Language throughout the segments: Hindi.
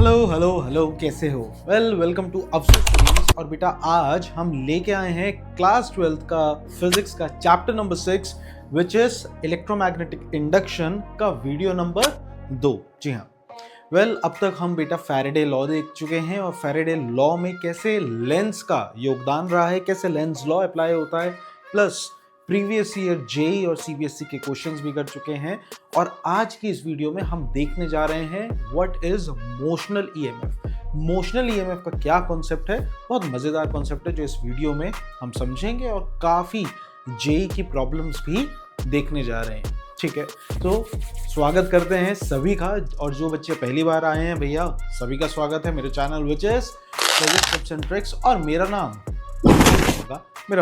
हेलो हेलो हेलो, कैसे हो? वेलकम टू अफसोस सीरीज। और बेटा आज हम लेके आए हैं क्लास 12th का फिजिक्स का chapter number 6 which is electromagnetic induction का वीडियो नंबर 2। जी हाँ, अब तक हम बेटा फैराडे लॉ देख चुके हैं और फैराडे लॉ में कैसे लेंस का योगदान रहा है, कैसे लेंस लॉ अप्लाई होता है, प्लस प्रीवियस ईयर जेई और सीबीएसई के क्वेश्चंस भी कर चुके हैं। और आज की इस वीडियो में हम देखने जा रहे हैं what is motional EMF. Motional EMF का क्या कॉन्सेप्ट है, बहुत मजेदार कॉन्सेप्ट है जो इस वीडियो में हम समझेंगे और काफी जेई की प्रॉब्लम्स भी देखने जा रहे हैं। ठीक है, तो स्वागत करते हैं सभी का। और जो बच्चे पहली बार आए हैं भैया, सभी का स्वागत है मेरे channel which is physics tips and tricks. और मेरा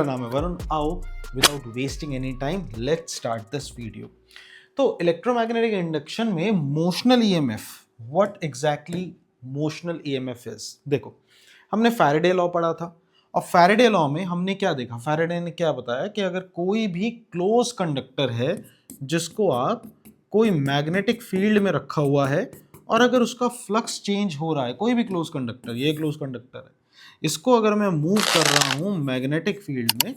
नाम है वरुण। आओ without wasting any time let's start this video. तो इलेक्ट्रोमैग्नेटिक इंडक्शन में motional EMF, what exactly motional EMF is. देखो, हमने फैराडे लॉ पढ़ा था और फैराडे लॉ में हमने क्या देखा, फैराडे ने क्या बताया कि अगर कोई भी क्लोज कंडक्टर है जिसको आप कोई मैग्नेटिक फील्ड में रखा हुआ है और अगर उसका फ्लक्स चेंज हो रहा है, कोई भी क्लोज कंडक्टर, ये क्लोज कंडक्टर है, इसको अगर मैं मूव कर रहा हूं मैग्नेटिक फील्ड में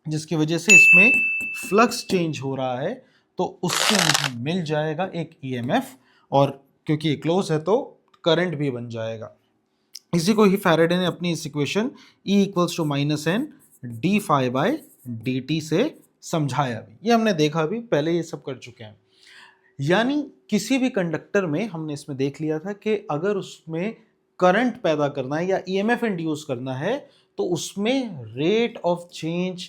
जिसकी वजह से इसमें फ्लक्स चेंज हो रहा है, तो उससे मुझे मिल जाएगा एक ईएमएफ। और क्योंकि ये क्लोज है तो करंट भी बन जाएगा। इसी को ही फैराडे ने अपनी इस equation E equals to minus N D phi by D T से समझाया भी। ये हमने देखा भी, पहले ये सब कर चुके हैं। यानी किसी भी कंडक्टर में हमने इसमें देख लिया था कि अगर उसमें करंट पैदा करना है या ईएमएफ इंड्यूस करना है तो उसमें रेट ऑफ चेंज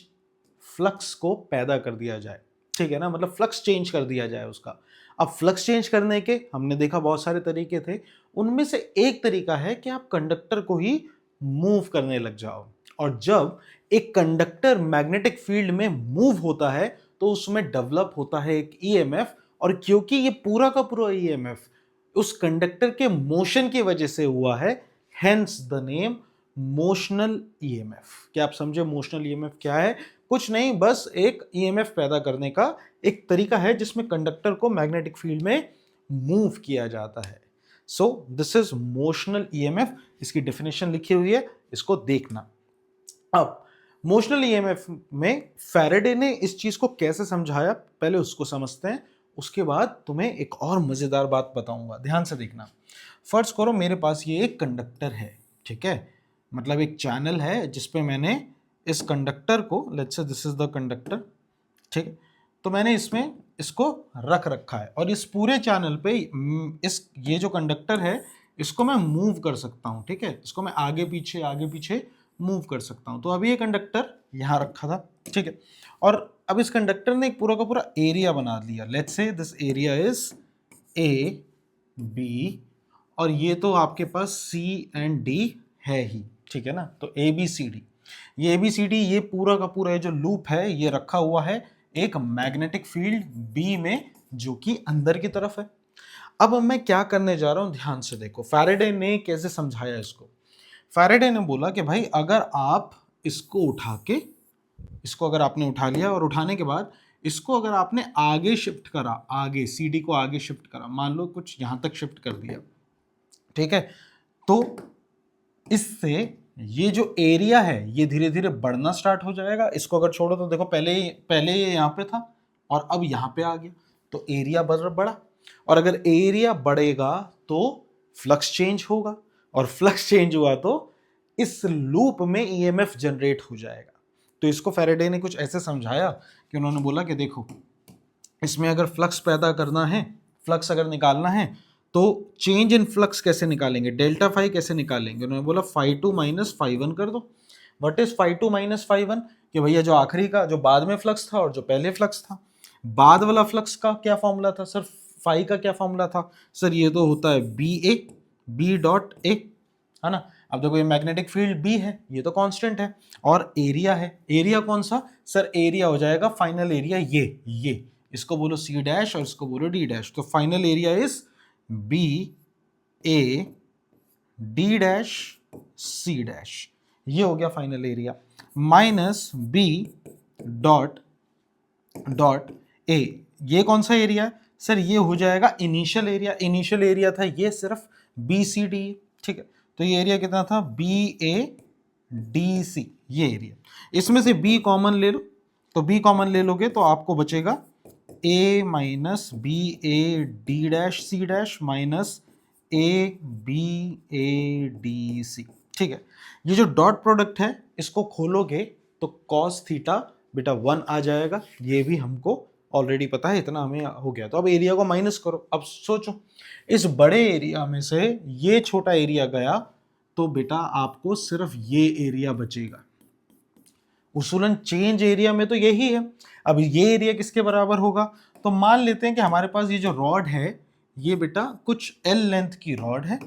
फ्लक्स को पैदा कर दिया जाए। ठीक है ना, मतलब फ्लक्स चेंज कर दिया जाए उसका। अब फ्लक्स चेंज करने के हमने देखा बहुत सारे तरीके थे, उनमें से एक तरीका है कि आप कंडक्टर को ही मूव करने लग जाओ। और जब एक कंडक्टर मैग्नेटिक फील्ड में मूव होता है तो उसमें डेवलप होता है एक ईएमएफ। और क्योंकि ये पूरा का पूरा ईएमएफ उस कंडक्टर के मोशन की वजह से हुआ है, hence the name motional EMF. क्या आप समझे मोशनल ईएमएफ क्या है? कुछ नहीं, बस एक ईएमएफ पैदा करने का एक तरीका है जिसमें कंडक्टर को मैग्नेटिक फील्ड में मूव किया जाता है। So this is motional EMF. इसकी डेफिनेशन लिखी हुई है, इसको देखना। अब मोशनल ईएमएफ में फैराडे ने इस चीज को कैसे समझाया, पहले उसको समझते हैं, उसके बाद तुम्हें एक और मजेदार बात बताऊंगा, ध्यान से देखना। फर्ज करो मेरे पास ये एक कंडक्टर है, ठीक है, मतलब एक चैनल है जिसपे मैंने इस कंडक्टर को, let's say this is the conductor, ठीक है, तो मैंने इसमें इसको रख रखा है और इस पूरे चैनल पे ये जो कंडक्टर है इसको मैं मूव कर सकता हूँ। ठीक है, इसको मैं आगे पीछे मूव कर सकता हूँ। तो अभी ये कंडक्टर यहाँ रखा था, ठीक है, और अब इस कंडक्टर ने एक पूरा का पूरा एरिया बना लिया। Let's say this area is A B और ये तो आपके पास सी एंड डी है ही, ठीक है ना। तो ए बी सी डी, ये ABCD, ये पूरा का पूरा जो लूप है ये रखा हुआ है एक मैग्नेटिक फील्ड B में जो कि अंदर की तरफ है। अब मैं क्या करने जा रहा हूं, ध्यान से देखो फैराडे ने कैसे समझाया इसको। फैराडे ने बोला कि भाई अगर आप इसको उठा के, इसको अगर आपने उठा लिया और उठाने के बाद इसको अगर आपने आगे शिफ्ट करा, आगे CD को आगे शिफ्ट करा, मान लो कुछ यहां तक शिफ्ट कर दिया, ठीक है, तो इससे ये जो एरिया है ये धीरे धीरे बढ़ना स्टार्ट हो जाएगा। इसको अगर छोड़ो तो देखो पहले ये यहाँ पे था और अब यहाँ पे आ गया, तो एरिया बढ़ा। और अगर एरिया बढ़ेगा तो फ्लक्स चेंज होगा और फ्लक्स चेंज हुआ तो इस लूप में ईएमएफ जनरेट हो जाएगा। तो इसको फैराडे ने कुछ ऐसे समझाया कि उन्होंने बोला कि देखो इसमें अगर फ्लक्स पैदा करना है, फ्लक्स अगर निकालना है तो चेंज इन फ्लक्स कैसे निकालेंगे, डेल्टा फाई कैसे निकालेंगे। उन्होंने बोला फाई 2 माइनस फाई 1 कर दो। What is phi 2 minus phi 1? कि भैया जो आखिरी का, जो बाद में फ्लक्स था और जो पहले फ्लक्स था, बाद वाला फ्लक्स का क्या फॉर्मूला था सर, फाई का क्या फॉर्मूला था सर, ये तो होता है बी डॉट ए, है ना। अब देखो ये मैग्नेटिक फील्ड B है, ये तो कांस्टेंट है, और एरिया है, एरिया कौन सा सर, एरिया हो जाएगा फाइनल एरिया, ये इसको बोलो C डैश और इसको बोलो D डैश। तो final area is B A D dash C dash, ये हो गया final area, minus B dot A, ये कौन सा एरिया है सर, ये हो जाएगा इनिशियल एरिया। इनिशियल एरिया था ये सिर्फ बी सी डी, ठीक है। तो ये एरिया कितना था, बी ए डी सी, ये एरिया। इसमें से बी कॉमन ले लो, तो बी कॉमन ले लोगे तो आपको बचेगा A minus B A D dash C dash minus A B A D C, ठीक है। ये जो डॉट प्रोडक्ट है इसको खोलोगे तो कॉस थीटा बेटा 1 आ जाएगा, ये भी हमको ऑलरेडी पता है, इतना हमें हो गया। तो अब एरिया को माइनस करो। अब सोचो इस बड़े एरिया में से ये छोटा एरिया गया तो बेटा आपको सिर्फ ये एरिया बचेगा। उसूलन चेंज एरिया में तो यही है। अब ये एरिया किसके बराबर होगा, तो मान लेते हैं कि हमारे पास ये जो रॉड है ये बेटा कुछ एल लेंथ की रॉड है,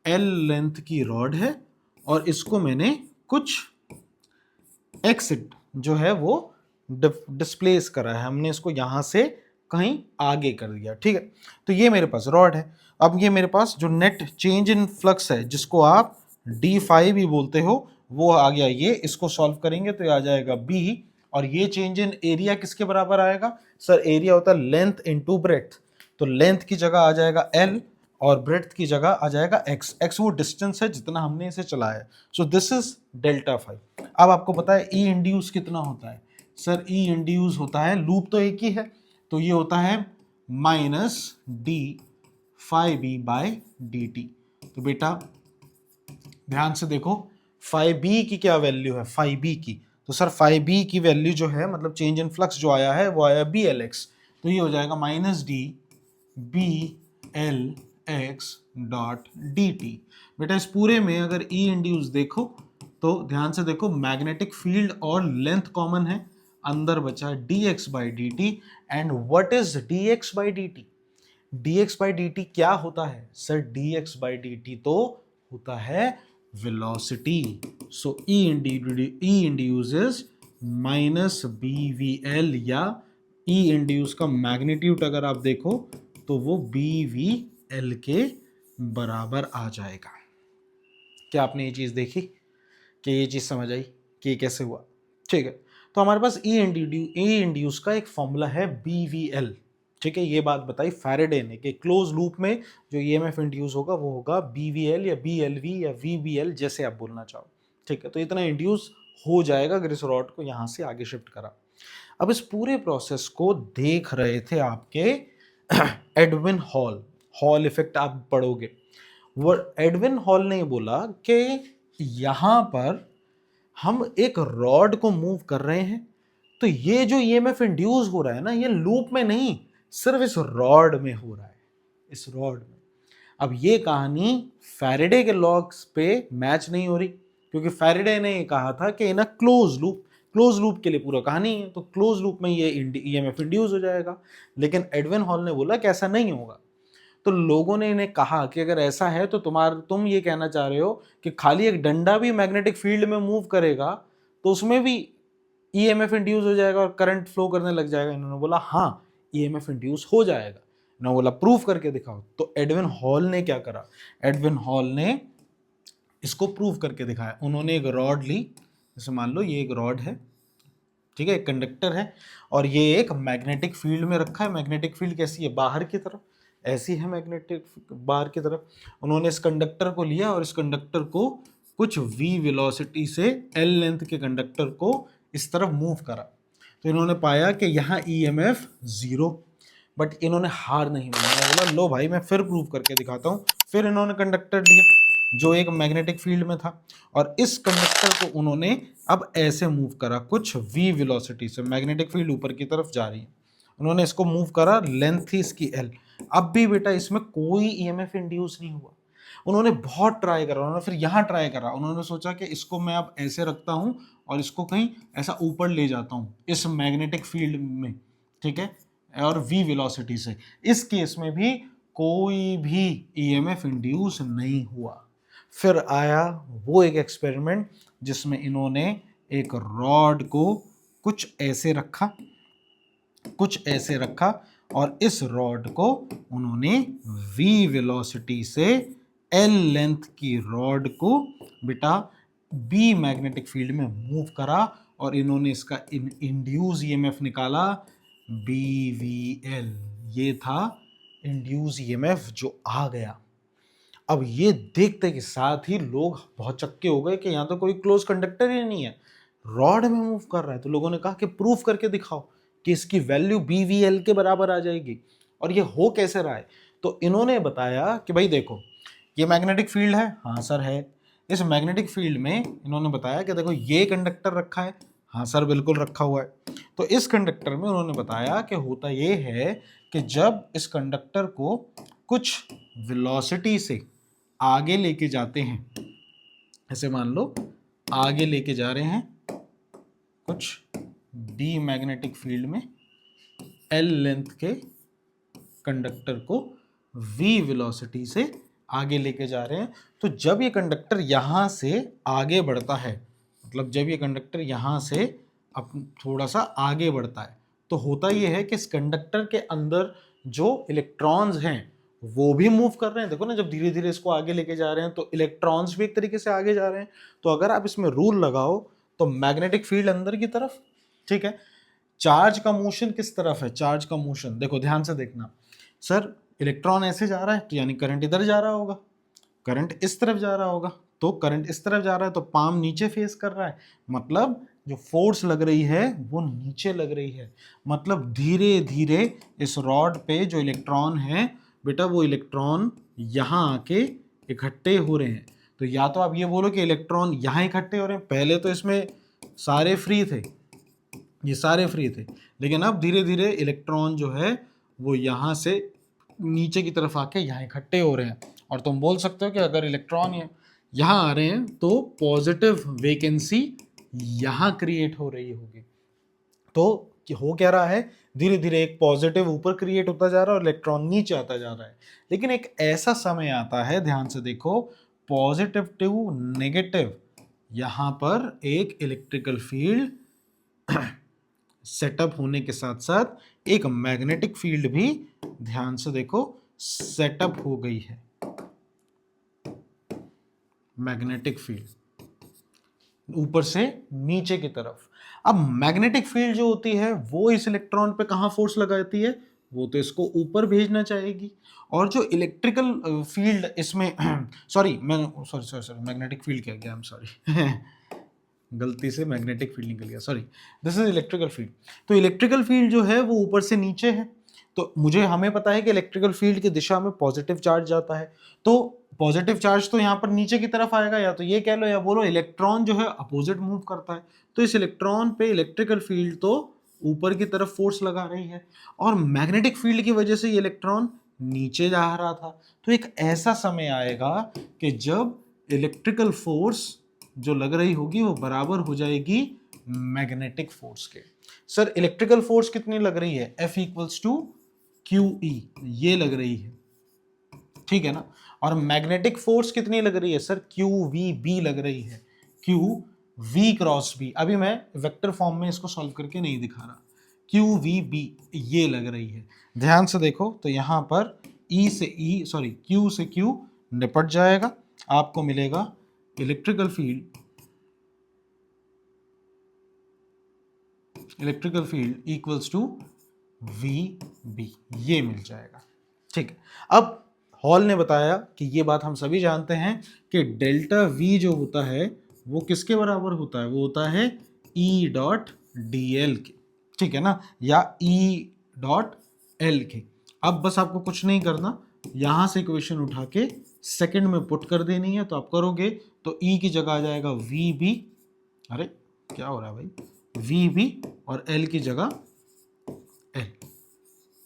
एल लेंथ की रॉड है, और इसको मैंने कुछ एक्सिट जो है वो डिस्प्लेस करा है, हमने इसको यहां से कहीं आगे कर दिया, ठीक है। तो ये मेरे पास रॉड है। अब ये मेरे पास जो नेट चेंज इन फ्लक्स है जिसको आप d5 भी बोलते हो वो आ गया, ये इसको सॉल्व करेंगे तो ये आ जाएगा b, और ये चेंज इन एरिया किसके बराबर आएगा, सर एरिया होता है लेंथ इनटू ब्रेड्थ, तो लेंथ की जगह आ जाएगा l और ब्रेड्थ की जगह आ जाएगा x, x वो डिस्टेंस है जितना हमने इसे चलाया है। So this is delta five. अब आपको पता है ई इंड्यूस कितना होता है, सर ई इंड्यूस होता है, लूप तो एक ही है, तो ये होता है minus D five B by D T. तो बेटा ध्यान से देखो फाइव बी की क्या वैल्यू है, फाइव बी की, तो सर फाइव बी की वैल्यू जो है मतलब चेंज इन फ्लक्स जो आया है वो आया बी एल एक्स, तो ये हो जाएगा minus D B L X dot D T. बेटा इस पूरे में अगर ई इंड्यूस देखो तो ध्यान से देखो मैग्नेटिक फील्ड और लेंथ कॉमन है, अंदर बचा D X by D T. And what is D X by D T, D X by D T क्या होता है, sir D X by D T तो होता है velocity. So E induces minus B V L, या ई इंड्यूस का मैग्नीट्यूड अगर आप देखो तो वो बी वी एल के बराबर आ जाएगा। क्या आपने ये चीज़ देखी, कि ये चीज़ समझ आई कि ये कैसे हुआ, ठीक है। तो हमारे पास ई इंड्यूस का एक फॉर्मूला है बी वी एल, ठीक है। ये बात बताई फैराडे ने कि क्लोज लूप में जो ईएमएफ इंड्यूस होगा वो होगा बीवीएल या बीएलवी या वीबीएल, जैसे आप बोलना चाहो, ठीक है। तो इतना इंड्यूस हो जाएगा अगर इस रॉड को यहाँ से आगे शिफ्ट करा। अब इस पूरे प्रोसेस को देख रहे थे आपके एडविन हॉल, हॉल इफेक्ट आप पढ़ोगे, वो एडविन हॉल ने बोला कि यहाँ पर हम एक रॉड को मूव कर रहे हैं तो ये जो ईएमएफ इंड्यूस हो रहा है ना, ये लूप में नहीं, सिर्फ इस रॉड में हो रहा है, इस रॉड में। अब ये कहानी फैराडे के लॉस पे मैच नहीं हो रही, क्योंकि फैराडे ने ये कहा था कि इन क्लोज लूप के लिए पूरा कहानी है, तो क्लोज लूप में ये ईएमएफ इंड्यूस हो जाएगा। लेकिन एडविन हॉल ने बोला कि ऐसा नहीं होगा। तो लोगों ने इन्हें कहा कि अगर ऐसा है तो तुम ये कहना चाह रहे हो कि खाली एक डंडा भी मैग्नेटिक फील्ड में मूव करेगा तो उसमें भी ईएमएफ इंड्यूस हो जाएगा और करंट फ्लो करने लग जाएगा। इन्होंने बोला हाँ ईएमएफ इंड्यूस हो जाएगा। इन्होंने बोला प्रूफ करके दिखाओ। तो एडविन हॉल ने क्या करा, एडविन हॉल ने इसको प्रूव करके दिखाया। उन्होंने एक रॉड ली, जैसे मान लो ये एक रॉड है, ठीक है, एक कंडक्टर है और ये एक मैग्नेटिक फील्ड में रखा है। मैग्नेटिक फील्ड कैसी है, बाहर की तरफ, ऐसी है मैग्नेटिक बाहर की तरफ। उन्होंने इस कंडक्टर को लिया और इस कंडक्टर को कुछ v वेलोसिटी से l लेंथ के कंडक्टर को इस तरफ मूव करा। तो इन्होंने पाया कि यहाँ EMF 0, बट इन्होंने हार नहीं माना, बोला लो भाई मैं फिर प्रूव करके दिखाता हूँ। फिर इन्होंने कंडक्टर लिया जो एक मैग्नेटिक फील्ड में था और इस कंडक्टर को उन्होंने अब ऐसे मूव करा कुछ v वेलोसिटी से, मैग्नेटिक फील्ड ऊपर की तरफ जा रही है। उन्होंने इसको मूव करा, लेंथ थी इसकी l। अब भी बेटा इसमें कोई ईएमएफ इंड्यूस नहीं हुआ। उन्होंने बहुत ट्राई करा, उन्होंने फिर यहाँ ट्राई करा। उन्होंने सोचा कि इसको मैं अब ऐसे रखता हूँ और इसको कहीं ऐसा ऊपर ले जाता हूँ इस मैग्नेटिक फील्ड में, ठीक है, और v वेलोसिटी से। इस केस में भी कोई भी ईएमएफ इंड्यूस नहीं हुआ। फिर आया वो एक एक्सपेरिमेंट जिसमें इन्होंने एक रॉड को कुछ ऐसे रखा और इस रॉड को उन्होंने v वेलोसिटी से l लेंथ की रॉड को बेटा b मैग्नेटिक फील्ड में मूव करा और इन्होंने इसका इंड्यूस ईएमएफ निकाला BVL। ये था इंड्यूस ईएमएफ जो आ गया। अब ये देखते के साथ ही लोग बहुत चक्के हो गए कि यहाँ तो कोई क्लोज कंडक्टर ही नहीं है, रॉड में मूव कर रहा है। तो लोगों ने कहा कि प्रूफ करके दिखाओ कि इसकी वैल्यू BVL के बराबर आ जाएगी। और ये हो कैसे रहा है? तो इन्होंने बताया कि भाई देखो, ये मैग्नेटिक फील्ड है, हाँ सर है। इस मैग्नेटिक फील्ड में इन्होंने बताया कि देखो ये कंडक्टर रखा है, हाँ सर बिल्कुल रखा हुआ है। तो इस कंडक्टर में उन्होंने बताया कि होता ये है कि जब इस कंडक्टर को कुछ वेलोसिटी से आगे लेके जाते हैं, ऐसे मान लो आगे लेके जा रहे हैं कुछ डी मैग्नेटिक फील्ड में L लेंथ के कंडक्टर को V वेलोसिटी से आगे लेके जा रहे हैं, तो जब ये कंडक्टर यहां से आगे बढ़ता है, मतलब जब ये कंडक्टर यहां से थोड़ा सा आगे बढ़ता है, तो होता ये है कि इस कंडक्टर के अंदर जो इलेक्ट्रॉन्स हैं वो भी मूव कर रहे हैं। देखो ना, जब धीरे धीरे इसको आगे लेके जा रहे हैं तो इलेक्ट्रॉन्स भी एक तरीके से आगे जा रहे हैं। तो अगर आप इसमें रूल लगाओ तो मैग्नेटिक फील्ड अंदर की तरफ, ठीक है। चार्ज का मोशन किस तरफ है? चार्ज का मोशन देखो, ध्यान से देखना सर, इलेक्ट्रॉन ऐसे जा रहा है तो यानी करंट इधर जा रहा होगा, करंट इस तरफ जा रहा होगा, तो करंट इस तरफ जा रहा है तो पाम नीचे फेस कर रहा है, मतलब जो फोर्स लग रही है वो नीचे लग रही है। मतलब धीरे धीरे इस रॉड पे जो इलेक्ट्रॉन है बेटा, वो इलेक्ट्रॉन यहाँ आके इकट्ठे हो रहे हैं। तो या तो आप ये बोलो कि इलेक्ट्रॉन यहाँ इकट्ठे हो रहे हैं, पहले तो इसमें सारे फ्री थे, ये सारे फ्री थे, लेकिन अब धीरे धीरे इलेक्ट्रॉन जो है वो यहाँ से नीचे की तरफ आके यहाँ इकट्ठे हो रहे हैं। और तुम बोल सकते हो कि अगर इलेक्ट्रॉन यहाँ आ रहे हैं तो पॉजिटिव वेकेंसी यहाँ क्रिएट हो रही होगी। तो हो क्या रहा है, धीरे धीरे एक पॉजिटिव ऊपर क्रिएट होता जा रहा है और इलेक्ट्रॉन नीचे आता जा रहा है। लेकिन एक ऐसा समय आता है, ध्यान से देखो, पॉजिटिव टू नेगेटिव, यहाँ पर एक इलेक्ट्रिकल फील्ड सेटअप होने के साथ साथ एक मैग्नेटिक फील्ड भी, ध्यान से देखो, सेटअप हो गई है। मैग्नेटिक फील्ड ऊपर से नीचे की तरफ। अब मैग्नेटिक फील्ड जो होती है वो इस इलेक्ट्रॉन पे कहां फोर्स लगाती है? वो तो इसको ऊपर भेजना चाहेगी। और जो इलेक्ट्रिकल फील्ड इसमें सॉरी मैग्नेटिक फील्ड क्या गया, आई एम सॉरी गलती से मैग्नेटिक फील्ड निकल गया, sorry, this is electrical field. तो इलेक्ट्रिकल फील्ड जो है वो ऊपर से नीचे है। तो हमें पता है कि इलेक्ट्रिकल फील्ड की दिशा में पॉजिटिव चार्ज जाता है, तो पॉजिटिव चार्ज तो यहाँ पर नीचे की तरफ आएगा, या तो ये कह लो या बोलो इलेक्ट्रॉन जो है अपोजिट मूव करता है, तो इस इलेक्ट्रॉन पे इलेक्ट्रिकल फील्ड तो ऊपर की तरफ फोर्स लगा रही है, और मैग्नेटिक फील्ड की वजह से ये इलेक्ट्रॉन नीचे जा रहा था। तो एक ऐसा समय आएगा कि जब इलेक्ट्रिकल फोर्स जो लग रही होगी वो बराबर हो जाएगी मैग्नेटिक फोर्स के। सर इलेक्ट्रिकल फोर्स कितनी लग रही है? F इक्वल्स टू QE, ये लग रही है, ठीक है ना। और मैग्नेटिक फोर्स कितनी लग रही है? सर QVB लग रही है, QV क्रॉस B। अभी मैं वेक्टर फॉर्म में इसको सॉल्व करके नहीं दिखा रहा, QVB ये लग रही है। ध्यान से देखो तो यहां पर Q से Q निपट जाएगा, आपको मिलेगा electrical field equals to VB, ये मिल जाएगा, ठीक है। अब हॉल ने बताया कि ये बात हम सभी जानते हैं कि डेल्टा V जो होता है वो किसके बराबर होता है? वो होता है E.dl के, ठीक है ना, या E.l के। अब बस आपको कुछ नहीं करना, यहां से इक्वेशन उठा के सेकंड में पुट कर देनी है। तो आप करोगे तो E की जगह आ जाएगा VB, अरे क्या हो रहा है भाई, VB, और L की जगह L।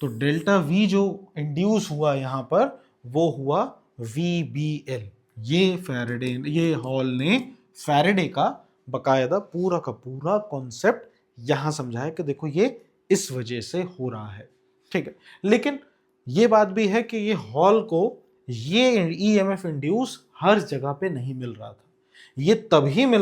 तो डेल्टा V जो इंड्यूस हुआ यहां पर वो हुआ VBL। ये हॉल ने फैराडे का बकायदा पूरा का पूरा कॉन्सेप्ट यहां समझाया कि देखो ये इस वजह से हो रहा है, ठीक है। लेकिन ये बात भी है कि ये हॉल को ये EMF इंड्यूस हर जगह पे नहीं मिल रहा था। ये तभी मिल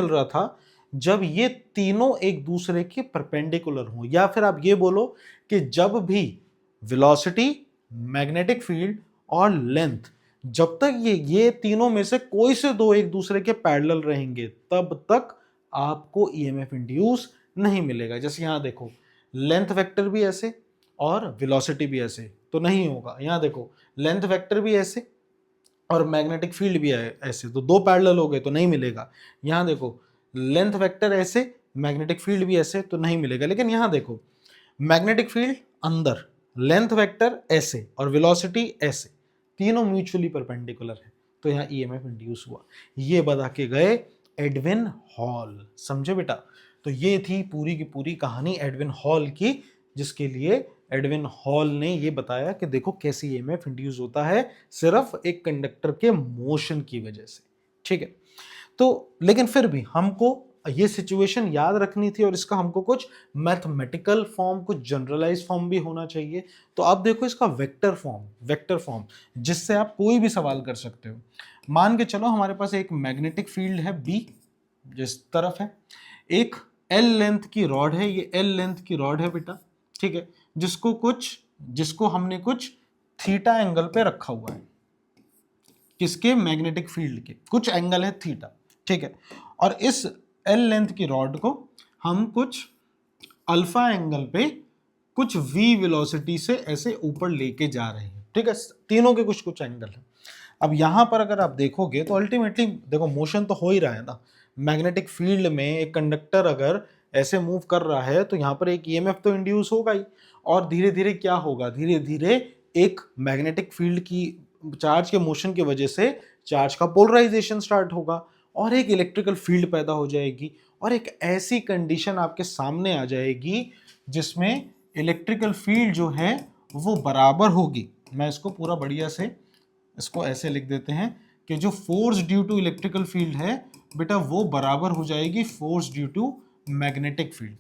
रहा था जब ये तीनों एक दूसरे के परपेंडिकुलर हो, या फिर आप ये बोलो कि जब भी वेलोसिटी, मैग्नेटिक फील्ड और लेंथ, जब तक ये तीनों में से कोई से दो एक दूसरे के पैरेलल रहेंगे तब तक आपको EMF इंड्यूस नहीं मिलेगा। जैसे यहां देखो, लेंथ वेक्टर भी ऐसे और वेलोसिटी भी ऐसे, तो नहीं होगा। यहाँ देखो लेंथ वेक्टर भी ऐसे और मैग्नेटिक फील्ड भी है ऐसे, तो दो पैरेलल हो गए तो नहीं मिलेगा। यहाँ देखो लेंथ वेक्टर ऐसे, मैग्नेटिक फील्ड भी ऐसे, तो नहीं मिलेगा। लेकिन यहाँ देखो मैग्नेटिक फील्ड अंदर, लेंथ वेक्टर ऐसे और वेलोसिटी ऐसे, तीनों म्यूचुअली परपेंडिकुलर है, तो यहाँ ईएमएफ इंड्यूस हुआ। ये बता के गए एडविन हॉल। समझे बेटा? तो ये थी पूरी की पूरी कहानी एडविन हॉल की, जिसके लिए एडविन हॉल ने ये बताया कि देखो कैसे ईएमएफ इंड्यूस होता है सिर्फ एक कंडक्टर के मोशन की वजह से। ठीक है, तो लेकिन फिर भी हमको ये सिचुएशन याद रखनी थी और इसका हमको कुछ मैथमेटिकल फॉर्म, कुछ जनरलाइज फॉर्म भी होना चाहिए। तो आप देखो इसका वेक्टर फॉर्म जिससे आप कोई भी सवाल कर सकते हो। मान के चलो हमारे पास एक मैग्नेटिक फील्ड है बी जिस तरफ है, एक एल लेंथ की रॉड है, ये एल लेंथ की रॉड है बेटा, ठीक है, जिसको हमने कुछ थीटा एंगल पे रखा हुआ है, किसके? मैग्नेटिक फील्ड के, कुछ एंगल है थीटा, ठीक है। और इस एल लेंथ की रॉड को हम कुछ अल्फा एंगल पे कुछ v वेलोसिटी से ऐसे ऊपर लेके जा रहे हैं, ठीक है। तीनों के कुछ कुछ एंगल है। अब यहां पर अगर आप देखोगे तो अल्टीमेटली देखो मोशन तो हो ही रहा है ना, मैग्नेटिक फील्ड में एक कंडक्टर अगर ऐसे मूव कर रहा है तो यहाँ पर एक ईएमएफ तो इंड्यूस होगा ही, और धीरे धीरे क्या होगा, धीरे धीरे एक मैग्नेटिक फील्ड की चार्ज के मोशन की वजह से चार्ज का पोलराइजेशन स्टार्ट होगा और एक इलेक्ट्रिकल फील्ड पैदा हो जाएगी, और एक ऐसी कंडीशन आपके सामने आ जाएगी जिसमें इलेक्ट्रिकल फील्ड जो है वो बराबर होगी। मैं इसको पूरा बढ़िया से इसको ऐसे लिख देते हैं कि जो force due to electrical field है बेटा वो बराबर हो जाएगी force due to magnetic field.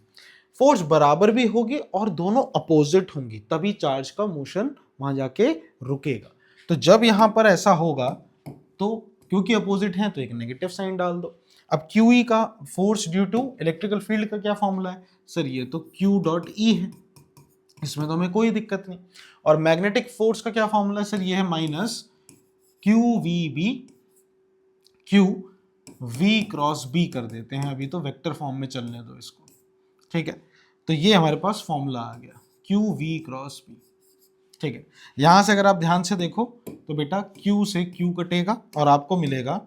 Force बराबर भी होगी और दोनों अपोजिट होंगी, तभी चार्ज का मोशन वहां जाके रुकेगा। तो जब यहां पर ऐसा होगा तो क्योंकि अपोजिट है तो एक नेगेटिव साइन डाल दो। अब QE का, force due to electrical field का क्या फॉर्मूला है सर? ये तो Q डॉट E है, इसमें तो हमें कोई दिक्कत नहीं। और मैग्नेटिक फोर्स का क्या फॉर्मूला है सर? ये है minus QVB, Q V cross B कर देते हैं, अभी तो वेक्टर फॉर्म में चलने दो इसको, ठीक है। तो ये हमारे पास फॉर्मूला आ गया QV क्रॉस B, ठीक है। यहां से अगर आप ध्यान से देखो तो बेटा Q से Q कटेगा और आपको मिलेगा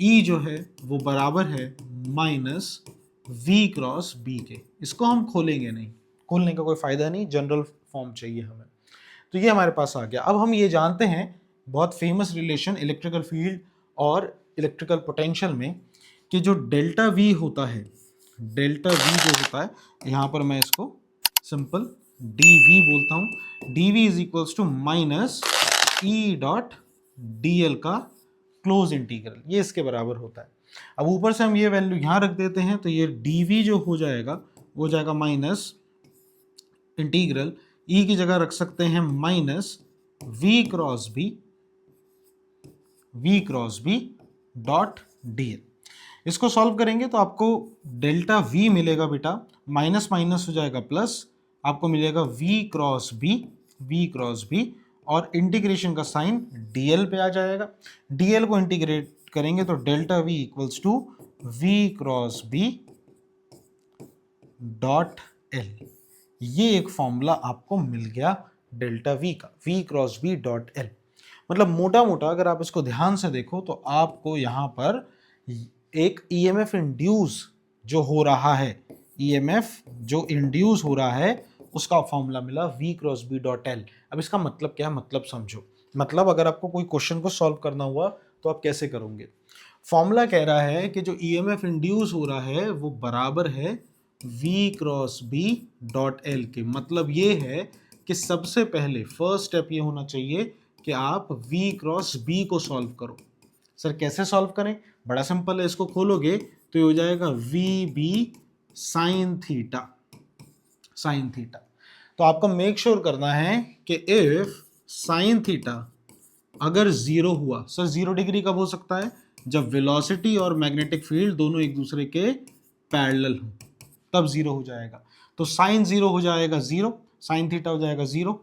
E जो है वो बराबर है माइनस V क्रॉस B के। इसको हम खोलेंगे नहीं, खोलने का कोई फायदा नहीं, जनरल फॉर्म चाहिए हमें। तो ये हमारे पास आ गया। अब हम ये जानते हैं बहुत फेमस रिलेशन इलेक्ट्रिकल फील्ड और इलेक्ट्रिकल पोटेंशियल में कि जो डेल्टा V होता है, डेल्टा V जो होता है, यहाँ पर मैं इसको सिंपल dV बोलता हूँ। dV is equals to minus E dot dl का क्लोज इंटीग्रल, ये इसके बराबर होता है। अब ऊपर से हम ये वैल्यू यहाँ रख देते हैं तो ये dV जो हो जाएगा वो जाएगा माइनस इंटीग्रल E की जगह रख सकते हैं minus V cross B dot dl। इसको सॉल्व करेंगे तो आपको डेल्टा V मिलेगा बेटा, माइनस माइनस हो जाएगा प्लस, आपको मिलेगा V क्रॉस B और इंटीग्रेशन का साइन dl पे आ जाएगा। dl को इंटीग्रेट करेंगे तो delta V equals to V cross B dot L। ये एक फॉर्मूला आपको मिल गया डेल्टा V का, V cross B dot L। मतलब मोटा मोटा अगर आप इसको ध्यान से देखो तो आपको यहाँ पर एक EMF इंड्यूस जो हो रहा है, EMF जो इंड्यूस हो रहा है उसका फॉर्मूला मिला V cross B dot L। अब इसका मतलब क्या है, मतलब समझो। मतलब अगर आपको कोई क्वेश्चन को सॉल्व करना हुआ तो आप कैसे करोगे? फॉर्मूला कह रहा है कि जो EMF इंड्यूस हो रहा है वो बराबर है V cross B dot L के। मतलब ये है कि सबसे पहले फर्स्ट स्टेप ये होना चाहिए कि आप V क्रॉस B को सॉल्व करो। सर कैसे सॉल्व करें? बड़ा सिंपल है, इसको खोलोगे तो ये हो जाएगा VB sine theta, sine theta. तो आपको मेक श्योर करना है कि इफ साइन थीटा अगर जीरो हुआ, सर 0 डिग्री कब हो सकता है? जब वेलोसिटी और मैग्नेटिक फील्ड दोनों एक दूसरे के पैरेलल हो, तब 0 हो जाएगा। तो साइन 0 हो जाएगा 0, साइन थीटा हो जाएगा 0,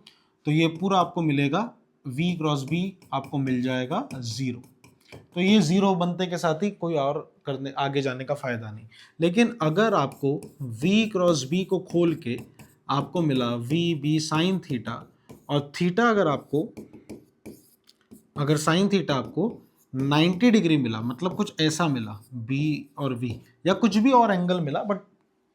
तो ये पूरा आपको मिलेगा V क्रॉस B आपको मिल जाएगा 0। तो ये 0 बनते के साथ ही कोई और करने आगे जाने का फायदा नहीं। लेकिन अगर आपको V क्रॉस B को खोल के आपको मिला VB साइन थीटा और थीटा अगर साइन थीटा आपको 90 डिग्री मिला, मतलब कुछ ऐसा मिला बी और वी, या कुछ भी और एंगल मिला बट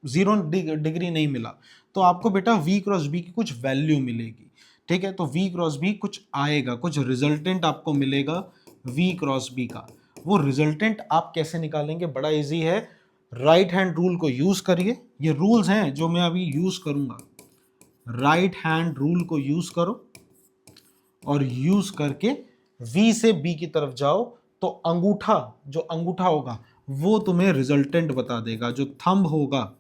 0 डिग्री नहीं मिला, तो आपको बेटा v क्रॉस बी की कुछ वैल्यू मिलेगी। ठीक है, तो v क्रॉस बी कुछ आएगा, कुछ रिजल्टेंट आपको मिलेगा v क्रॉस बी का। वो रिजल्टेंट आप कैसे निकालेंगे? बड़ा इजी है, राइट हैंड रूल को यूज करिए। ये रूल्स हैं जो मैं अभी यूज करूंगा। राइट हैंड रूल को यूज करो और यूज करके v से b की तरफ जाओ, तो जो अंगूठा होगा वो तुम्हें रिजल्टेंट बता देगा, जो थंब होगा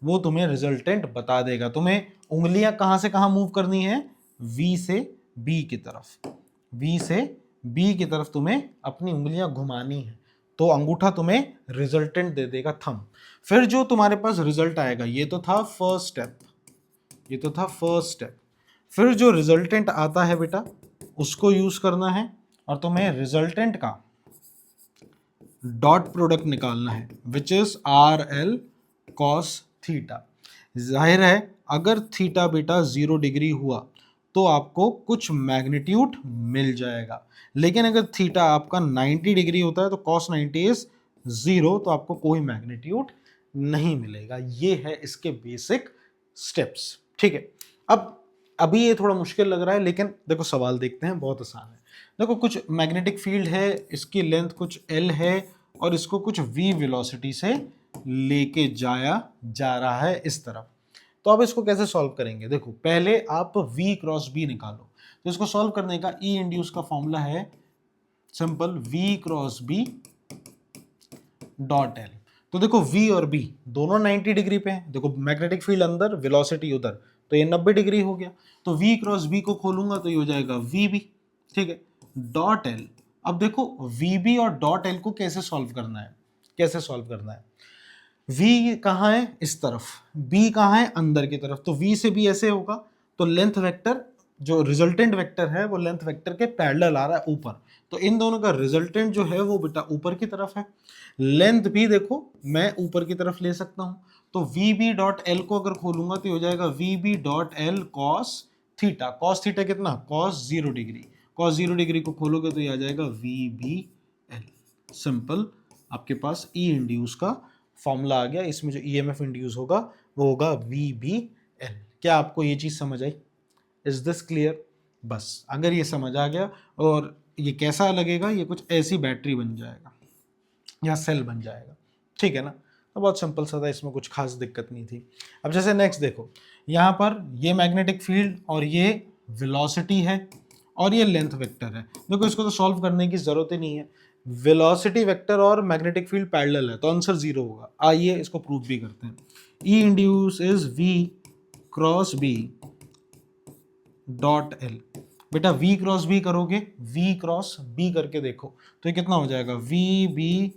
वो तुम्हें रिजल्टेंट बता देगा। तुम्हें उंगलियां कहां से कहां मूव करनी है? v से b की तरफ। v से b की तरफ तुम्हें अपनी उंगलियां घुमानी है, तो अंगूठा तुम्हें रिजल्टेंट दे देगा, थंब। फिर जो तुम्हारे पास रिजल्ट आएगा, ये तो था फर्स्ट स्टेप। फिर जो रिजल्टेंट आता है बेटा, उसको यूज करना है और तुम्हें रिजल्टेंट का डॉट प्रोडक्ट निकालना है, which is R L cos theta. जाहिर है अगर थीटा बेटा 0 डिग्री हुआ तो आपको कुछ मैग्नीट्यूड मिल जाएगा, लेकिन अगर थीटा आपका 90 डिग्री होता है तो कॉस 90 इज 0, तो आपको कोई मैग्नीट्यूड नहीं मिलेगा। ये है इसके बेसिक स्टेप्स। ठीक है, अब अभी ये थोड़ा मुश्किल लग रहा है, लेकिन देखो सवाल देखते हैं, बहुत आसान है। देखो कुछ मैग्नेटिक फील्ड है, इसकी लेंथ कुछ L है और इसको कुछ v वेलोसिटी से लेके जाया जा रहा है इस तरफ। तो अब इसको कैसे सॉल्व करेंगे? देखो पहले आप v क्रॉस b निकालो। तो इसको सॉल्व करने का E इंड्यूस का फॉर्मूला है simple, v cross b dot L. तो देखो v और b दोनों 90 डिग्री पे हैं। देखो मैग्नेटिक फील्ड अंदर, वेलोसिटी उधर, तो ये 90 डिग्री हो गया। तो v क्रॉस b को खोलूंगा तो ये हो जाएगा vb। ठीक है, डॉट एल। अब देखो vb और डॉट एल को कैसे सॉल्व करना है? v कहाँ है? इस तरफ। b कहाँ है? अंदर की तरफ। तो v से b ऐसे होगा, तो लेंथ वेक्टर, जो रिजल्टेंट वेक्टर है वो लेंथ वेक्टर के पैरेलल आ रहा है ऊपर, तो इन दोनों का रिजल्टेंट जो है वो बेटा ऊपर की तरफ है। लेंथ भी देखो मैं ऊपर की तरफ ले सकता हूं, तो vb डॉट एल को अगर खोलूंगा तो हो जाएगा vb dot L cos theta. Cos theta कितना? Cos 0 degree. कॉस 0 डिग्री को खोलोगे तो ये आ जाएगा vb एल। सिंपल, आपके पास ई इंड्यूस का फॉर्मूला आ गया। इसमें जो ईएमएफ इंड्यूस होगा वो होगा vb एल। क्या आपको ये चीज समझ आई? Is this clear? बस अगर ये समझ आ गया, और ये कैसा लगेगा, ये कुछ ऐसी बैटरी बन जाएगा या सेल बन जाएगा। ठीक है ना? तो बहुत सिंपल सा था, इसमें कुछ खास दिक्कत नहीं थी। अब जैसे नेक्स्ट देखो, यहाँ पर ये मैग्नेटिक फील्ड और ये वेलोसिटी है और ये लेंथ वेक्टर है। देखो इसको तो सॉल्व करने की जरूरत ही नहीं है, वेलोसिटी वेक्टर और मैग्नेटिक फील्ड पैरेलल है, तो आंसर 0 होगा। आइए इसको प्रूव भी करते हैं। E induce is v cross b dot L. बेटा v क्रॉस b करोगे, v क्रॉस b करके देखो तो ये कितना हो जाएगा? vb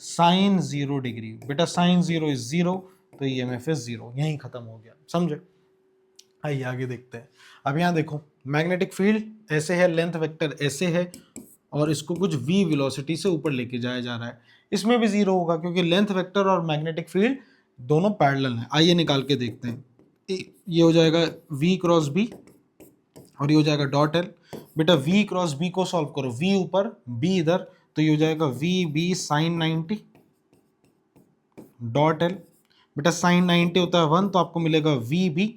sine 0 degree. बेटा साइन 0 इज 0, तो ईएमएफ इज 0। यहीं खत्म हो गया, समझे? आइए आगे देखते हैं। अब यहाँ देखो मैग्नेटिक फील्ड ऐसे है, लेंथ वेक्टर ऐसे है, और इसको कुछ v वेलोसिटी से ऊपर लेके जाया जा रहा है। इसमें भी 0 होगा क्योंकि लेंथ वेक्टर और मैग्नेटिक फील्ड दोनों पैरेलल हैं। आइए निकाल के देखते हैं। ये हो जाएगा v क्रॉस b और ये हो जाएगा डॉट एल। बेटा v क्रॉस b को सॉल्व करो, v ऊपर b इधर, तो ये हो जाएगा vb साइन 90 डॉट एल। बेटा साइन 90 होता है 1, तो आपको मिलेगा vb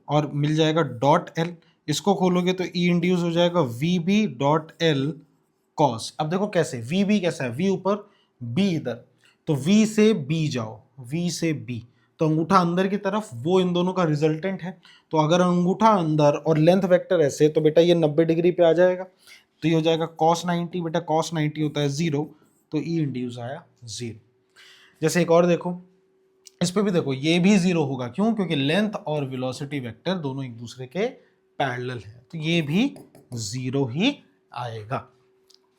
और मिल जाएगा डॉट एल। इसको खोलोगे तो ई इंड्यूस हो जाएगा vb डॉट एल कॉस। अब देखो कैसे, vb कैसा है? v ऊपर b इधर, तो v से b जाओ, v से b, तो अंगूठा अंदर की तरफ, वो इन दोनों का रिजल्टेंट है। तो अगर अंगूठा अंदर और लेंथ वेक्टर ऐसे, तो बेटा ये 90 डिग्री पे आ जाएगा, तो ये हो जाएगा cos 90। बेटा cos 90 होता है 0, तो ई इंड्यूस आया 0। जैसे एक और देखो, इस पे भी देखो ये भी 0 होगा। क्यों? क्योंकि लेंथ और वेलोसिटी वेक्टर दोनों एक दूसरे के पैरेलल है, तो ये भी 0 ही आएगा।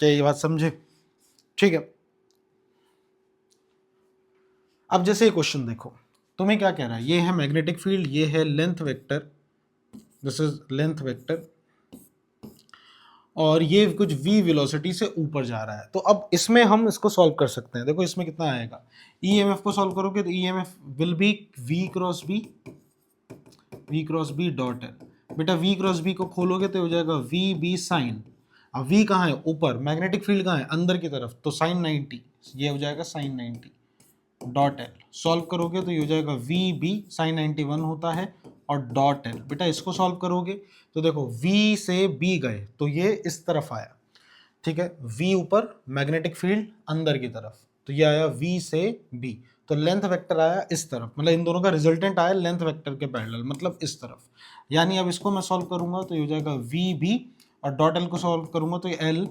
क्या ये बात समझे? ठीक है। अब जैसे क्वेश्चन देखो, तुम्हें क्या कह रहा है? ये है मैग्नेटिक फील्ड, ये है length vector, this is length vector, और ये कुछ v वेलोसिटी से ऊपर जा रहा है। तो अब इसमें हम इसको सॉल्व कर सकते हैं। देखो इसमें कितना आएगा, ईएमएफ को सॉल्व करोगे तो EMF will be v cross b dot L. बेटा वी क्रॉस बी को खोलोगे तो हो जाएगा वी बी साइन, अब वी कहाँ है ऊपर, मैग्नेटिक फील्ड कहाँ है अंदर की तरफ, तो साइन 90, ये हो जाएगा साइन 90 डॉट एल। सॉल्व करोगे तो ये हो जाएगा वी बी साइन 91 होता है और डॉट एल। बेटा इसको सॉल्व करोगे तो देखो v से b गए तो ये इस तरफ आया, ठीक है, v ऊपर मैग्नेटिक फील्ड अंदर की तरफ, तो ये आया v से b, तो लेंथ वेक्टर आया इस तरफ, मतलब इन दोनों का रिजल्टेंट आया लेंथ वेक्टर के पैरेलल, मतलब इस तरफ। यानी अब इसको मैं सॉल्व करूंगा तो ये हो जाएगा वी बी और डॉट एल को सॉल्व करूंगा तो ये L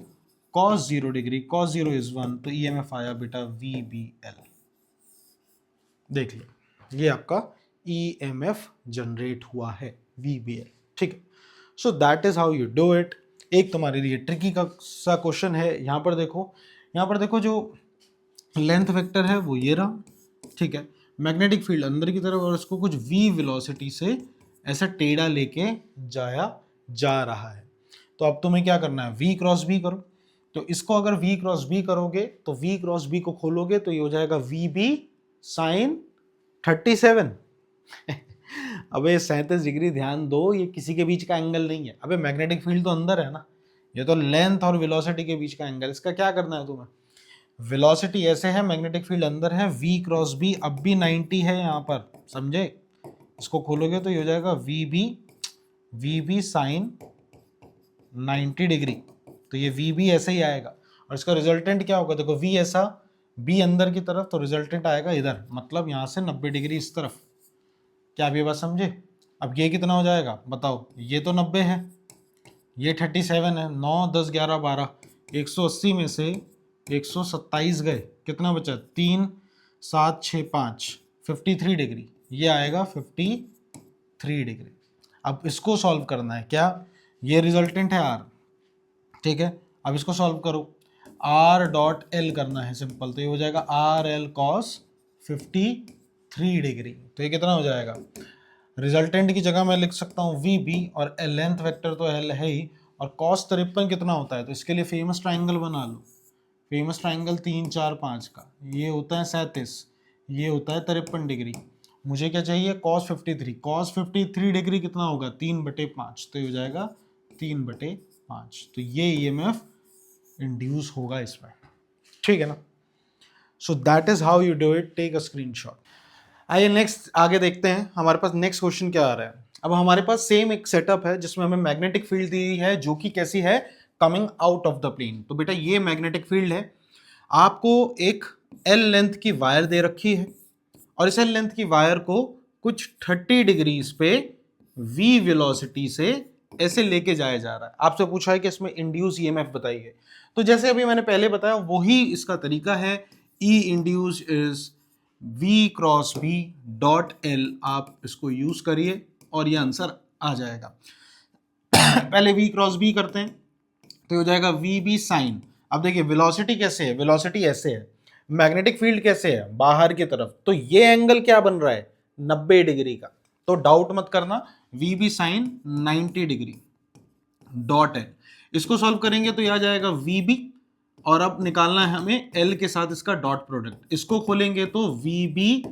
cos 0 degree, cos 0 is 1, तो EMF आया बेटा वी बी एल। देख लो ये आपका EMF जनरेट हुआ है VBL, ठीक है। सो that is how you do it. एक तुम्हारे लिए ट्रिकी का सा क्वेश्चन है, यहाँ पर देखो, यहाँ पर देखो जो लेंथ वेक्टर है वो ये रहा, ठीक है, मैग्नेटिक फील्ड अंदर की तरफ और इसको कुछ v वेलोसिटी से ऐसा टेढ़ा लेके जाया जा रहा है। तो अब तुम्हें क्या करना है, v क्रॉस b करो। तो इसको अगर v क्रॉस b करोगे तो v क्रॉस b को खोलोगे तो ये हो जाएगा VB साइन 37 अबे 37 डिग्री, ध्यान दो ये किसी के बीच का एंगल नहीं है, अबे मैग्नेटिक फील्ड तो अंदर है ना, ये तो लेंथ और वेलोसिटी के बीच का एंगल। इसका क्या करना है तुम्हें, वेलोसिटी ऐसे है, मैग्नेटिक फील्ड अंदर है, v क्रॉस b अब भी 90 है यहाँ पर, समझे। इसको खोलोगे तो ये हो जाएगा वी बी साइन 90 डिग्री, तो ये वी बी ऐसे ही आएगा और इसका रिजल्टेंट क्या होगा, देखो v ऐसा, b अंदर की तरफ, तो रिजल्टेंट आएगा इधर, मतलब यहाँ से 90 डिग्री इस तरफ। क्या आप ये बात समझे। अब ये कितना हो जाएगा बताओ, ये तो 90 है, ये 37 है, 9 10 11 12, 180 में से 127 गए, कितना बचा 3 7 6 5, 53 डिग्री, ये आएगा 53 डिग्री। अब इसको सॉल्व करना है, क्या, ये रिजल्टेंट है r, ठीक है। अब इसको सॉल्व करो, r डॉट एल करना है सिंपल, तो ये हो जाएगा आर एल कॉस 53 डिग्री, तो ये कितना हो जाएगा, रिजल्टेंट की जगह मैं लिख सकता हूँ वी बी और लेंथ वेक्टर तो एल है ही, और कॉस 53 कितना होता है, तो इसके लिए फेमस ट्राइंगल बना लो, फेमस ट्राइंगल 3 4 5 का, ये होता है 37, ये होता है 53 डिग्री। मुझे क्या चाहिए, कॉस 53, कॉस 53 डिग्री कितना होगा 3/5, तो ये हो जाएगा 3/5, तो ये EMF इंड्यूस होगा इसमें, ठीक है ना। So that is how you do it, take a screenshot. आइए नेक्स्ट आगे देखते हैं, हमारे पास नेक्स्ट क्वेश्चन क्या आ रहा है। अब हमारे पास सेम एक सेटअप है जिसमें हमें मैग्नेटिक फील्ड दी है जो कि कैसी है, coming out of the plane. तो बेटा ये मैग्नेटिक फील्ड है, आपको एक L लेंथ की वायर दे रखी है और इस L लेंथ की वायर को कुछ 30 डिग्रीज पे v वेलोसिटी से ऐसे लेके जाया जा रहा है। आपसे पूछा है कि इसमें इंड्यूस EMF बताइए, तो जैसे अभी मैंने पहले बताया वही इसका तरीका है, E induce is v cross b dot L, आप इसको यूज करिए और ये आंसर आ जाएगा। पहले v क्रॉस b करते हैं तो हो जाएगा वी बी साइन, अब देखिए वेलोसिटी कैसे है, वेलोसिटी ऐसे है, मैग्नेटिक फील्ड कैसे है बाहर की तरफ, तो ये एंगल क्या बन रहा है 90 डिग्री का, तो डाउट मत करना, V B sine 90 degree dot है। इसको सॉल्व करेंगे तो यह आ जाएगा वी बी, और अब निकालना है हमें एल के साथ इसका डॉट प्रोडक्ट, इसको खोलेंगे तो वी बी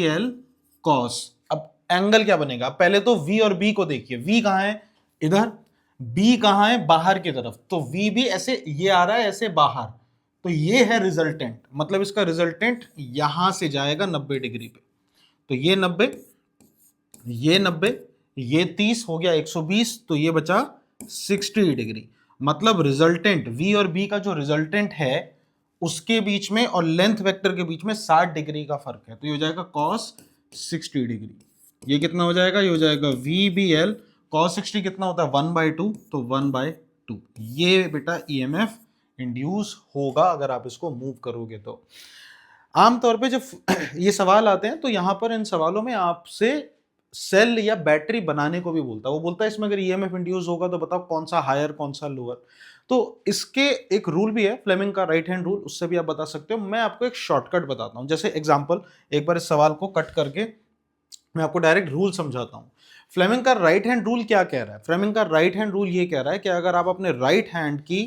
एल कॉस। अब एंगल क्या बनेगा, पहले तो v और b को देखिए, v कहाँ है इधर, b कहाँ है बाहर की तरफ, तो v भी ऐसे ये आ रहा है ऐसे बाहर, तो ये है रिजल्टेंट, मतलब इसका रिजल्टेंट यहां से जाएगा 90 डिग्री पे, तो ये 90, ये 90, ये 30 हो गया 120, तो ये बचा 60 डिग्री। मतलब रिजल्टेंट v और b का जो रिजल्टेंट है उसके बीच में और लेंथ वेक्टर के बीच में 60 डिग्री का फर्क है, तो ये हो जाएगा cos 60 डिग्री। ये कितना हो जाएगा, ये हो जाएगा VBL cos 60 कितना होता है 1/2, तो 1/2 ये बेटा EMF इंड्यूस होगा अगर आप इसको मूव करोगे तो। आमतौर पे जब ये सवाल आते हैं तो यहाँ पर इन सवालों में आपसे सेल या बैटरी बनाने को भी बोलता है, वो बोलता है इसमें अगर EMF इंड्यूस होगा तो बताओ कौन सा हायर कौन सा लोअर। तो इसके एक रूल भी है फ्लेमिंग का राइट हैंड रूल, उससे भी आप बता सकते हो। मैं आपको एक शॉर्टकट बताता हूँ, जैसे एग्जांपल एक बार इस सवाल को कट करके मैं आपको डायरेक्ट रूल समझाता हूँ। फ्लेमिंग का राइट हैंड रूल क्या कह रहा है, फ्लेमिंग का राइट हैंड रूल ये कह रहा है कि अगर आप अपने राइट हैंड की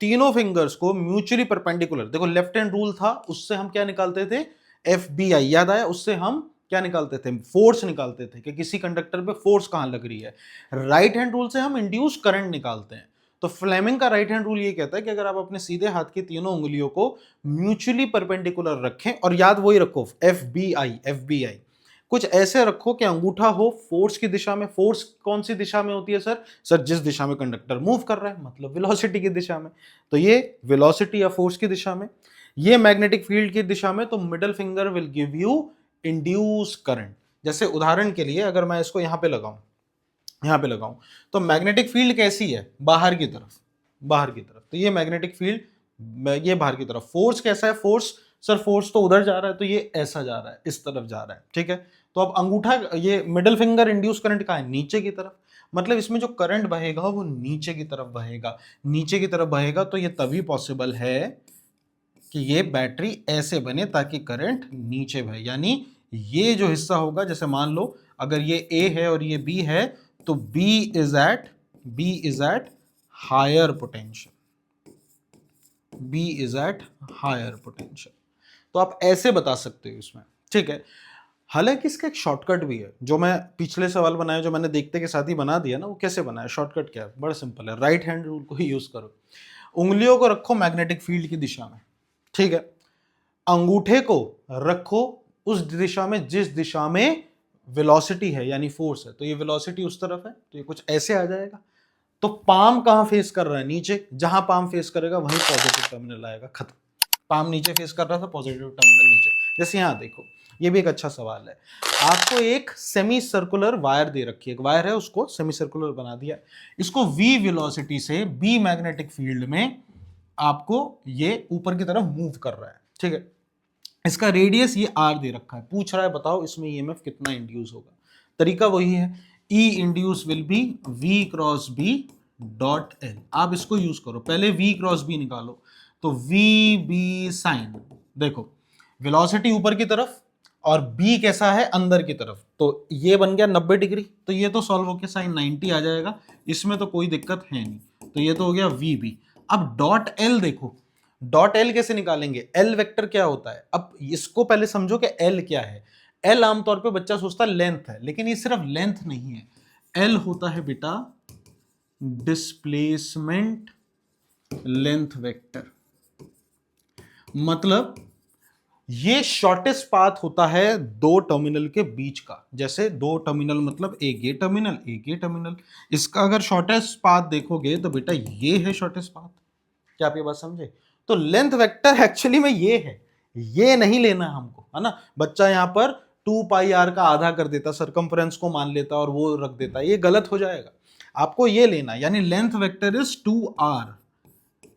तीनों फिंगर्स को म्यूचुअली परपेंडिकुलर, देखो लेफ्ट हैंड रूल था उससे हम क्या निकालते थे FBI, याद आया, उससे हम क्या निकालते थे, फोर्स निकालते थे कि किसी कंडक्टर पे फोर्स कहाँ लग रही है। राइट हैंड रूल से हम इंड्यूस करंट निकालते हैं। तो फ्लेमिंग का राइट हैंड रूल ये कहता है कि अगर आप अपने सीधे हाथ की तीनों उंगलियों को म्यूचुअली परपेंडिकुलर रखें, और याद वही रखो FBI कुछ ऐसे रखो कि अंगूठा हो फोर्स की दिशा में। फोर्स कौन सी दिशा में होती है सर जिस दिशा में कंडक्टर मूव कर रहा है, मतलब वेलोसिटी की दिशा में। तो ये वेलोसिटी या फोर्स की दिशा में, ये मैग्नेटिक फील्ड की दिशा में। तो middle finger will give you induce current. जैसे उदाहरण के लिए अगर मैं इसको यहां पे लगाऊं तो मैग्नेटिक फील्ड कैसी है, बाहर की तरफ। तो ये मैग्नेटिक फील्ड ये बाहर की तरफ। फोर्स कैसा है, फोर्स तो उधर जा रहा है, तो ये ऐसा जा रहा है, इस तरफ जा रहा है, ठीक है। तो अब अंगूठा, ये मिडल फिंगर इंड्यूस करंट कहाँ है, नीचे की तरफ। मतलब इसमें जो करंट बहेगा वो नीचे की तरफ बहेगा। तो ये तभी पॉसिबल है कि ये बैटरी ऐसे बने ताकि करंट नीचे बहे। यानी ये जो हिस्सा होगा, जैसे मान लो अगर ये A है और ये B है, तो B is at higher potential. तो आप ऐसे बता सकते हो इसमें, ठीक है। हालांकि इसका एक शॉर्टकट भी है, जो मैं पिछले सवाल बनाया, जो मैंने देखते के साथ ही बना दिया ना, वो कैसे बनाया, शॉर्टकट क्या है, बड़ा सिंपल है। राइट हैंड रूल को ही यूज करो। उंगलियों को रखो मैग्नेटिक फील्ड की दिशा में, ठीक है। अंगूठे को रखो उस दिशा में जिस दिशा में वेलोसिटी है, यानी फोर्स है। तो ये वेलोसिटी उस तरफ है, तो ये कुछ ऐसे आ जाएगा। तो पाम कहां फेस कर रहा है, नीचे। जहां पाम फेस करेगा वहीं पॉजिटिव टर्मिनल आएगा, खत्म। पाम नीचे फेस कर रहा था, पॉजिटिव टर्मिनल नीचे। जैसे यहां देखो, ये भी एक अच्छा सवाल है। आपको एक सेमी सर्कुलर वायर दे रखी है, एक वायर है, उसको सेमी सर्कुलर बना दिया। इसको v वेलोसिटी से b मैग्नेटिक फील्ड में आपको ये ऊपर की तरफ मूव कर रहा है, ठीक है। इसका रेडियस ये r दे रखा है। पूछ रहा है बताओ इसमें ईएमएफ कितना इंड्यूस होगा। तरीका वही है, E induce will be v cross b dot l। आप इसको यूज करो, पहले v क्रॉस b निकालो। तो v b साइन, देखो वेलोसिटी ऊपर की तरफ और b कैसा है, अंदर की तरफ। तो ये बन गया 90 डिग्री। तो ये तो सॉल्व होके साइन 90 आ जाएगा, इसमें तो कोई दिक्कत है नहीं। तो ये तो हो गया vb। अब डॉट l देखो, डॉट एल कैसे निकालेंगे, एल वेक्टर क्या होता है। अब इसको पहले समझो कि एल क्या है। एल आमतौर पे बच्चा सोचता है लेंथ है, लेकिन ये सिर्फ लेंथ नहीं है। एल होता है बेटा डिस्प्लेसमेंट लेंथ वेक्टर। मतलब ये शॉर्टेस्ट पाथ होता है दो टर्मिनल के बीच का। जैसे दो टर्मिनल मतलब एक ये टर्मिनल, इसका अगर शॉर्टेस्ट पाथ देखोगे तो बेटा ये है शॉर्टेस्ट पाथ। क्या आप ये बात समझे। तो लेंथ वेक्टर एक्चुअली में ये है, ये नहीं लेना हमको, है ना। बच्चा यहां पर 2 पाई आर का आधा कर देता, सरकमफ्रेंस को मान लेता और वो रख देता, ये गलत हो जाएगा। आपको ये लेना, यानी length vector is 2r,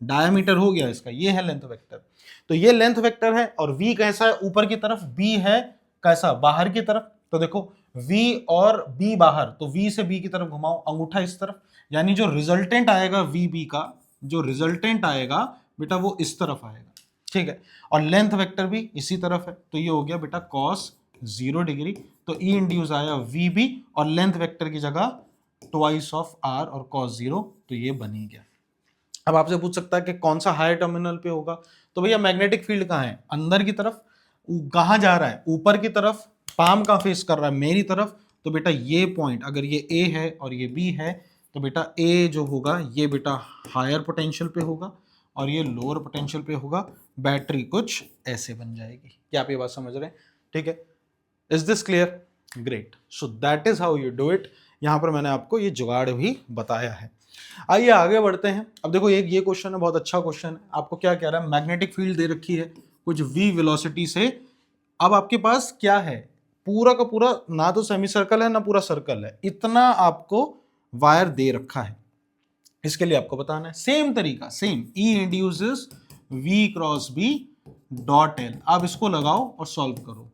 diameter हो गया इसका, ये है लेंथ वेक्टर। तो ये लेंथ वेक्टर है, और v कैसा है, ऊपर की तरफ, b है कैसा, बाहर की तरफ। तो देखो v और b बाहर, तो v से b की तरफ घुमाओ, अंगूठा इस तरफ, यानी जो रिजल्टेंट आएगा vb का, जो रिजल्टेंट आएगा बेटा वो इस तरफ आएगा, ठीक है। और लेंथ वेक्टर भी इसी तरफ है, तो ये हो गया बेटा cos 0 डिग्री। तो E इंड्यूस आया VB, और लेंथ वेक्टर की जगह ट्वाइस ऑफ R और cos 0, तो ये बन ही गया। अब आपसे पूछ सकता है कि कौन सा हायर टर्मिनल पे होगा। तो भैया मैग्नेटिक फील्ड कहाँ है, अंदर की तरफ। कहाँ जा रहा है, ऊपर की तरफ। पाम कहाँ फेस कर रहा है, मेरी तरफ। तो बेटा ये पॉइंट, अगर ये A है और ये B है, तो बेटा A जो होगा ये बेटा हायर पोटेंशियल पे होगा और ये लोअर पोटेंशियल पे होगा। बैटरी कुछ ऐसे बन जाएगी। क्या आप ये बात समझ रहे हैं, ठीक है। Is this clear, great. So that is how you do it. यहां पर मैंने आपको ये जुगाड़ भी बताया है। आइए आगे बढ़ते हैं। अब देखो एक ये क्वेश्चन है, बहुत अच्छा क्वेश्चन है। आपको क्या कह रहा है, मैग्नेटिक फील्ड दे रखी है कुछ v वेलोसिटी से। अब आपके पास क्या है, पूरा का पूरा ना तो सेमी सर्कल है ना पूरा सर्कल है, इतना आपको वायर दे रखा है। इसके लिए आपको बताना है सेम तरीका, same E induces v cross b dot l। आप इसको लगाओ और सॉल्व करो,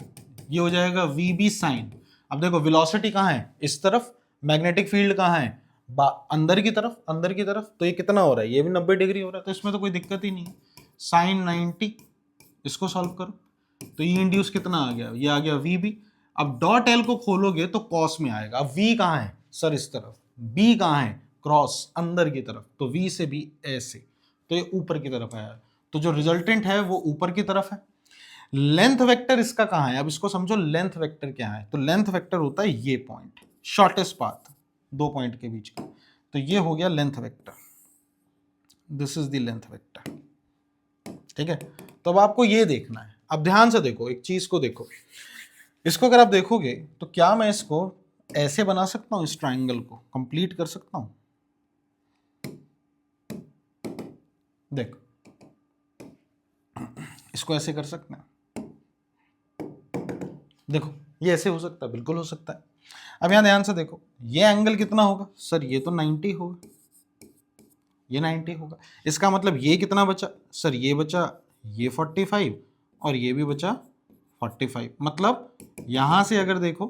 ये हो जाएगा vb साइन। अब देखो वेलोसिटी कहाँ है, इस तरफ। मैग्नेटिक फील्ड कहाँ है, अंदर की तरफ। तो ये कितना हो रहा है, ये भी 90 डिग्री हो रहा है, तो इसमें तो कोई दिक्कत ही नहीं है। साइन 90, इसको सॉल्व करो तो E इंड्यूस कितना आ गया, ये आ गया VB। अब डॉट L को खोलोगे तो कॉस में आएगा। अब V कहाँ है सर, इस तरफ। B कहाँ है, क्रॉस, अंदर की तरफ। तो V से B ऐसे, तो ये ऊपर की तरफ आया। तो जो रिजल्टेंट है वो ऊपर की तरफ है। लेंथ वेक्टर इसका कहाँ है, अब इसको समझो लेंथ वेक्टर क्या है। तो लेंथ वेक्टर होता है ये पॉइंट, शॉर्टेस्ट पाथ दो पॉइंट के बीच का, तो ये हो गया length vector, this is the length vector. ठीक है, तो अब आपको ये देखना है, अब ध्यान से देखो एक चीज को देखो, इसको अगर आप देखोगे तो क्या मैं इसको ऐसे बना सकता हूं, इस ट्राइंगल को कंप्लीट कर सकता हूं। देखो इसको ऐसे कर सकते हैं, देखो ये ऐसे हो सकता है, बिल्कुल हो सकता है। अब यहां ध्यान से देखो, ये एंगल कितना होगा सर, ये तो 90 होगा, ये 90 होगा। इसका मतलब ये कितना बचा सर, ये बचा ये 45 और ये भी बचा 45, मतलब यहां से अगर देखो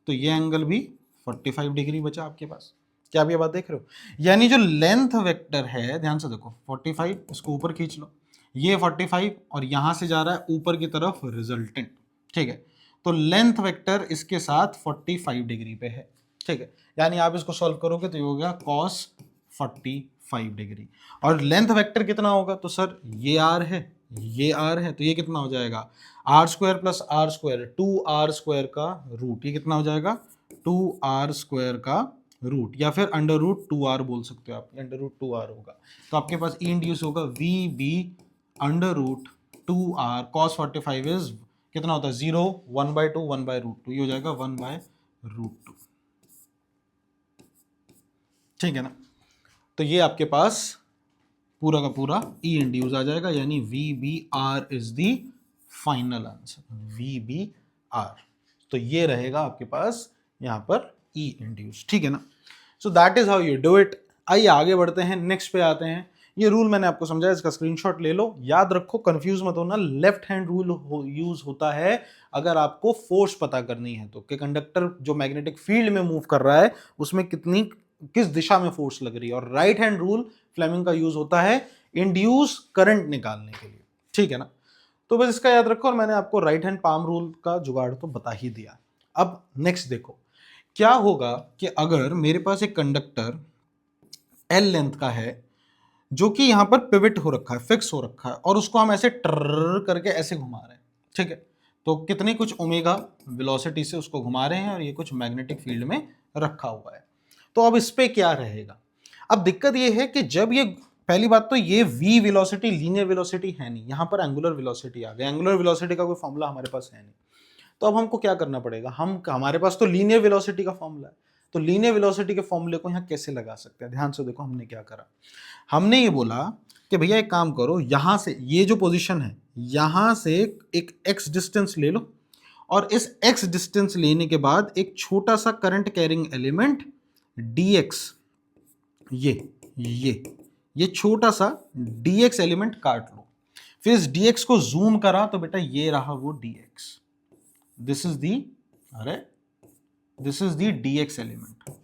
तो ये एंगल भी 45 डिग्री बचा आपके पास। क्या आप ये बात देख रहे हो, यानी जो लेंथ वेक्टर है, ध्यान से देखो 45, इसको ऊपर खींच लो, ये 45 और यहां से जा रहा है ऊपर की तरफ रिजल्टेंट। ठीक है, तो लेंथ वेक्टर इसके साथ 45 डिग्री पे है। ठीक है, यानी आप इसको सॉल्व करोगे तो ये हो गया cos 45 डिग्री। और लेंथ वेक्टर कितना होगा, तो सर ये r है, ये r है, तो ये कितना हो जाएगा R square plus R square, 2r square का रूट, ये कितना हो जाएगा 2r स्क्वायर का रूट, या फिर अंडर रूट 2r बोल सकते हो आप, अंडर रूट 2r होगा। तो आपके पास ई इंड्यूस होगा V B under root 2r cos 45 is कितना होता है 0, 1/2, 1/√2, ये हो जाएगा 1/√2। ठीक है ना, तो ये आपके पास पूरा का पूरा ई इंड्यूस आ जाएगा, यानी V B R is the final answer, V B R. तो ये रहेगा आपके पास यहां पर ई इंड्यूस। ठीक है ना, so that is how you do it. आइए आगे बढ़ते हैं, नेक्स्ट पे आते हैं। ये रूल मैंने आपको समझाया, इसका स्क्रीनशॉट ले लो, याद रखो, कंफ्यूज मत होना। लेफ्ट हैंड रूल यूज होता है अगर आपको फोर्स पता करनी है, तो कि कंडक्टर जो मैग्नेटिक फील्ड में मूव कर रहा है उसमें किस दिशा में फोर्स लग रही है। और राइट हैंड रूल फ्लेमिंग का यूज होता है इंड्यूस करंट निकालने के लिए। ठीक है ना, तो बस इसका याद रखो। और मैंने आपको राइट हैंड पाम रूल का जुगाड़ तो बता ही दिया। अब नेक्स्ट देखो, क्या होगा कि अगर मेरे पास एक कंडक्टर एल लेंथ का है जो कि यहां पर पिवट हो रखा है, फिक्स हो रखा है, और उसको हम ऐसे ट्र करके ऐसे घुमा रहे हैं। ठीक है, तो कितनी कुछ ओमेगा वेलोसिटी से उसको घुमा रहे हैं और ये कुछ मैग्नेटिक फील्ड में रखा हुआ है। तो अब इस पे क्या रहेगा, अब दिक्कत ये है कि जब ये, पहली बात तो ये v वेलोसिटी लीनियर वेलोसिटी है नहीं, यहां पर एंगुलर वेलोसिटी आ गई। एंगुलर वेलोसिटी का कोई फॉर्मूला हमारे पास है नहीं, तो अब हमको क्या करना पड़ेगा, हमारे पास तो लीनियर वेलोसिटी का फॉर्मूला है, तो लीनियर वेलोसिटी के फॉर्मूले को यहाँ कैसे लगा सकते हैं। ध्यान से देखो हमने क्या करा, हमने ये बोला कि भैया एक काम करो, यहां से ये जो पोजीशन है यहां से एक x डिस्टेंस ले लो, और इस x डिस्टेंस लेने के बाद एक छोटा सा करंट कैरिंग एलिमेंट dx, ये छोटा सा dx एलिमेंट काट लो। फिर इस dx को जूम करा तो बेटा ये रहा वो dx, दिस इज दी, अरे this is the dx element.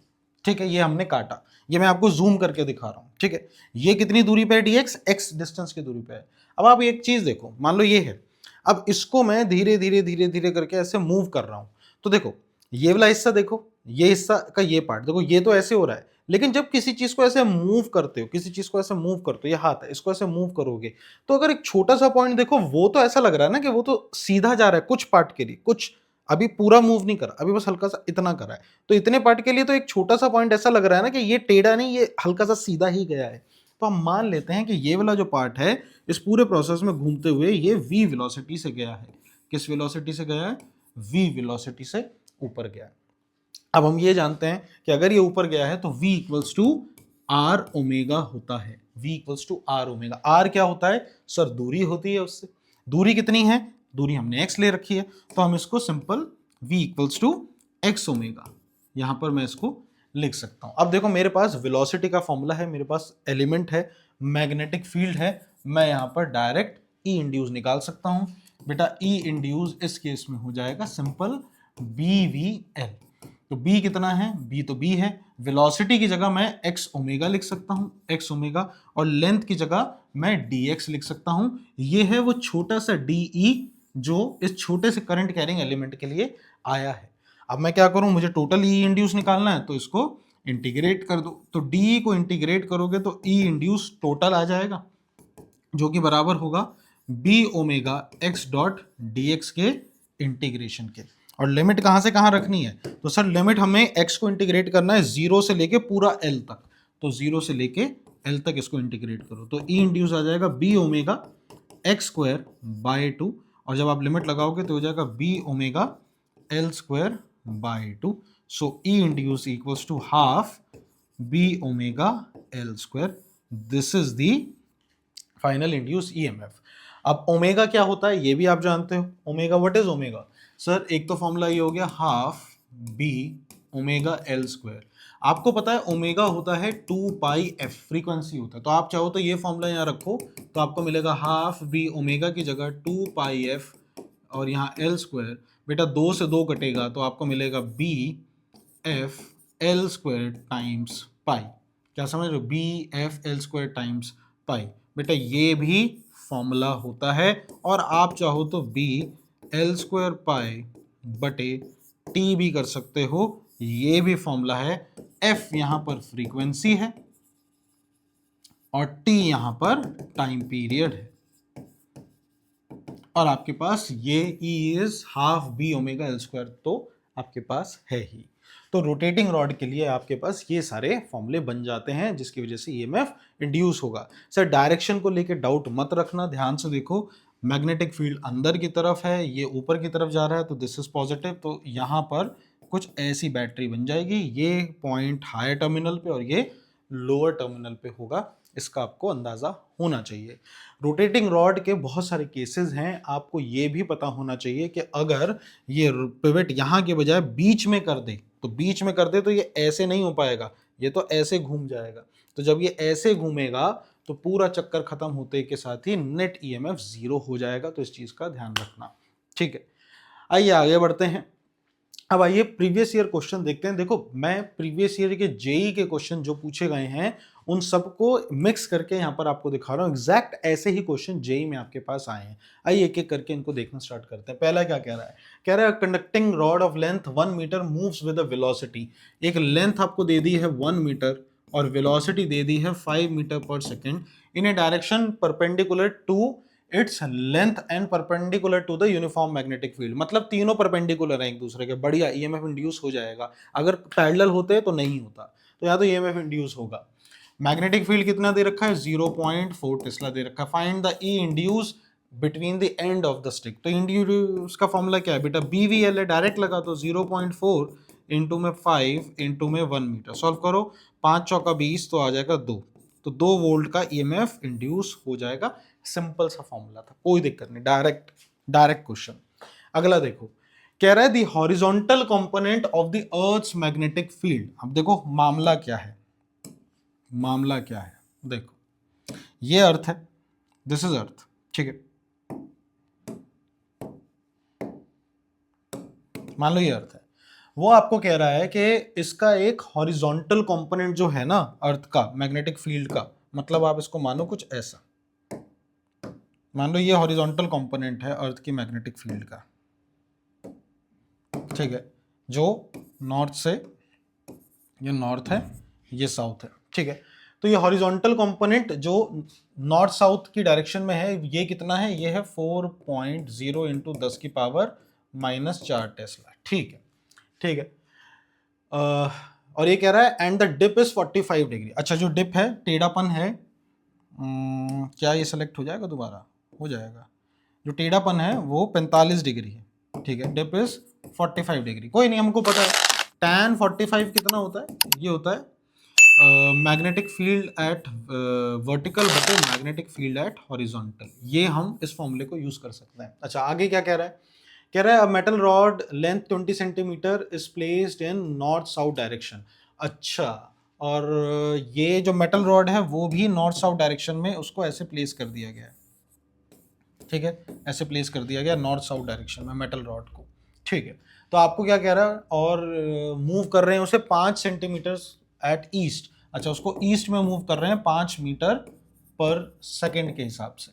ठीक है, ये हमने काटा, ये मैं आपको जूम करके दिखा रहा हूं। ठीक है, ये कितनी दूरी पे है dx, x डिस्टेंस की दूरी पे है। अब आप एक चीज देखो, मान लो ये है, अब इसको मैं धीरे धीरे धीरे धीरे करके ऐसे मूव कर रहा हूं, तो देखो ये वाला हिस्सा देखो, ये हिस्सा का ये पार्ट देखो, ये तो ऐसे हो रहा है, लेकिन जब किसी चीज को ऐसे मूव करते हो, किसी चीज को ऐसे मूव करते हो, ये हाथ है, इसको ऐसे मूव करोगे, तो अगर एक छोटा सा पॉइंट देखो, वो तो ऐसा लग रहा है ना कि वो तो सीधा जा रहा है कुछ पार्ट के लिए, कुछ अभी पूरा मूव नहीं करा, अभी बस हल्का सा इतना करा है, तो इतने पार्ट के लिए तो एक छोटा सा पॉइंट ऐसा लग रहा है ना कि ये टेढ़ा नहीं, ये हल्का सा सीधा ही गया है। तो हम मान लेते हैं कि ये वाला जो पार्ट है इस पूरे प्रोसेस में घूमते हुए ये v वेलोसिटी से गया है। किस वेलोसिटी से गया है, v वेलोसिटी से ऊपर गया है। अब हम ये जानते हैं कि अगर ये ऊपर गया है तो v equals to R omega होता है, v equals to R omega. R क्या होता है सर, दूरी होती है उससे, दूरी कितनी है, दूरी हमने x ले रखी है, तो हम इसको simple v equals to X omega यहां पर मैं इसको लिख सकता हूं। अब देखो मेरे पास वेलोसिटी का फॉर्मूला है, मेरे पास एलिमेंट है, मैग्नेटिक फील्ड है, मैं यहां पर डायरेक्ट ई इंड्यूस निकाल सकता हूं। बेटा ई इंड्यूस इस केस में हो जाएगा सिंपल बी वी एल। तो b कितना है, b तो b है, वेलोसिटी की जगह मैं x ओमेगा लिख सकता हूं, x ओमेगा, और लेंथ की जगह मैं dx लिख सकता हूं। ये है वो छोटा सा de जो इस छोटे से करंट कैरिंग एलिमेंट के लिए आया है। अब मैं क्या करूं, मुझे टोटल ई इंड्यूस निकालना है, तो इसको इंटीग्रेट कर दो, तो डी को इंटीग्रेट करोगे तो ई इंड्यूस टोटल आ जाएगा, जो कि बराबर होगा B omega X dot D X के इंटीग्रेशन के। और लिमिट कहाँ से कहाँ रखनी है? तो सर लिमिट हमें एक्स को इंटीग्रेट करना है जीरो से लेके पूरा एल तक, तो जीरो से लेके एल तक इसको इंटीग्रेट करो, तो ई इंड्यूस आ जाएगा B omega X square by 2, और जब आप लिमिट लगाओगे तो हो जाएगा B omega L square by 2। So E induce equals to half B omega L square. This is the final induce EMF. अब ओमेगा क्या होता है ये भी आप जानते हो। Omega, what is omega? Sir एक तो फॉर्मूला ये हो गया half B omega L square. आपको पता है ओमेगा होता है 2 पाई एफ, फ्रीक्वेंसी होता है, तो आप चाहो तो ये फॉर्मूला यहाँ रखो तो आपको मिलेगा हाफ बी ओमेगा की जगह 2 पाई एफ और यहाँ एल स्क्वायर। बेटा 2 से 2 कटेगा तो आपको मिलेगा B F L square times pi. क्या समझ रहे हो? B F L square times pi. बेटा ये भी फॉर्मूला होता है, और आप चाहो तो बी एल स्क्वायर पाई बटे टी भी कर सकते हो, ये भी फॉर्मूला है। एफ यहां पर फ्रीक्वेंसी है और टी यहां पर टाइम पीरियड है, और आपके पास ये E is half B omega L square तो आपके पास है ही। तो रोटेटिंग रॉड के लिए आपके पास ये सारे फॉर्मूले बन जाते हैं जिसकी वजह से ईएमएफ इंड्यूस होगा। सर डायरेक्शन को लेके डाउट मत रखना, ध्यान से देखो, मैग्नेटिक फील्ड अंदर की तरफ है, ये ऊपर की तरफ जा रहा है, तो दिस इज पॉजिटिव, तो यहाँ पर कुछ ऐसी बैटरी बन जाएगी, ये पॉइंट हायर टर्मिनल पे और ये लोअर टर्मिनल पे होगा, इसका आपको अंदाजा होना चाहिए। रोटेटिंग रॉड के बहुत सारे केसेस हैं, आपको ये भी पता होना चाहिए कि अगर ये पिवट यहाँ के बजाय बीच में कर दे, तो बीच में कर दे तो ये ऐसे नहीं हो पाएगा, ये तो ऐसे घूम जाएगा, तो जब ये ऐसे घूमेगा तो पूरा चक्कर खत्म होते के साथ ही नेट ईएमएफ जीरो हो जाएगा, तो इस चीज का ध्यान रखना। ठीक है, आइए आगे बढ़ते हैं। अब आइए प्रीवियस ईयर क्वेश्चन देखते हैं। देखो मैं प्रीवियस ईयर के जेई के क्वेश्चन जो पूछे गए हैं उन सबको मिक्स करके यहाँ पर आपको दिखा रहा हूँ, एग्जैक्ट ऐसे ही क्वेश्चन जेई में आपके पास आए हैं। आइए एक एक करके इनको देखना स्टार्ट करते हैं। पहला क्या कह रहा है? कह रहा है conducting rod of length 1 metre moves with a velocity. एक लेंथ आपको दे दी है 1 मीटर और वेलोसिटी दे दी है 5 metre per second in a direction perpendicular to its length and perpendicular to the uniform magnetic field. मतलब तीनों परपेंडिकुलर हैं एक दूसरे के, बढ़िया, ईएमएफ इंड्यूस हो जाएगा। अगर पैरेलल होते तो नहीं होता, तो यहाँ तो ईएमएफ इंड्यूस होगा। मैग्नेटिक फील्ड कितना दे रखा है? 0.4 टेस्ला दे रखा है। Find the E induce between the end of the stick. तो इंड्यूस का फॉर्मूला क्या है बेटा? बीवीएल है, डायरेक्ट लगा तो 0.4 इंटू में 5 इंटू में 1 मीटर। सॉल्व करो, 5 चौका 20 तो आ जाएगा 2, तो 2 वोल्ट का ईएमएफ इंड्यूस हो जाएगा। सिंपल सा फॉर्मूला था, कोई दिक्कत नहीं, डायरेक्ट क्वेश्चन। अगला देखो, कह रहा है the horizontal component of the earth's magnetic field. अब देखो मामला क्या है, मामला क्या है, देखो ये अर्थ है, दिस इज अर्थ, ठीक है, मान लो ये अर्थ है। वो आपको कह रहा है कि इसका एक हॉरिजॉन्टल कंपोनेंट जो है ना अर्थ का मैग्नेटिक फील्ड का, मतलब आप इसको मानो कुछ ऐसा, मान लो ये हॉरिजॉन्टल कंपोनेंट है अर्थ की मैग्नेटिक फील्ड का, ठीक है, जो नॉर्थ से, ये नॉर्थ है, ये साउथ है, ठीक है। तो ये हॉरिजॉन्टल कंपोनेंट जो नॉर्थ साउथ की डायरेक्शन में है, ये कितना है? ये है 4.0 इंटू 10 की पावर -4 टेस्ला, ठीक है, ठीक है। और ये कह रहा है and the dip is 45 degree. अच्छा, जो डिप है, टेढ़ापन है, क्या ये सेलेक्ट हो जाएगा? दोबारा हो जाएगा। जो टेढ़ापन है वो 45 डिग्री है, ठीक है, डिप इज 45 डिग्री। कोई नहीं, हमको पता है tan 45 कितना होता है? ये होता है मैग्नेटिक फील्ड एट वर्टिकल बटे मैग्नेटिक फील्ड एट हॉरिजॉन्टल। ये हम इस फॉर्मूले को यूज कर सकते हैं। अच्छा, आगे क्या कह रहा है? कह रहा है metal rod length 20 centimetre is placed in north south direction. अच्छा, और ये जो मेटल रॉड है वो भी नॉर्थ साउथ डायरेक्शन में उसको ऐसे प्लेस कर दिया गया है, ठीक है, ऐसे प्लेस कर दिया गया नॉर्थ साउथ डायरेक्शन में मेटल रॉड को, ठीक है। तो आपको क्या कह रहा है? और मूव कर रहे हैं उसे 5 सेंटीमीटर एट ईस्ट। अच्छा, उसको ईस्ट में मूव कर रहे हैं 5 मीटर पर सेकेंड के हिसाब से,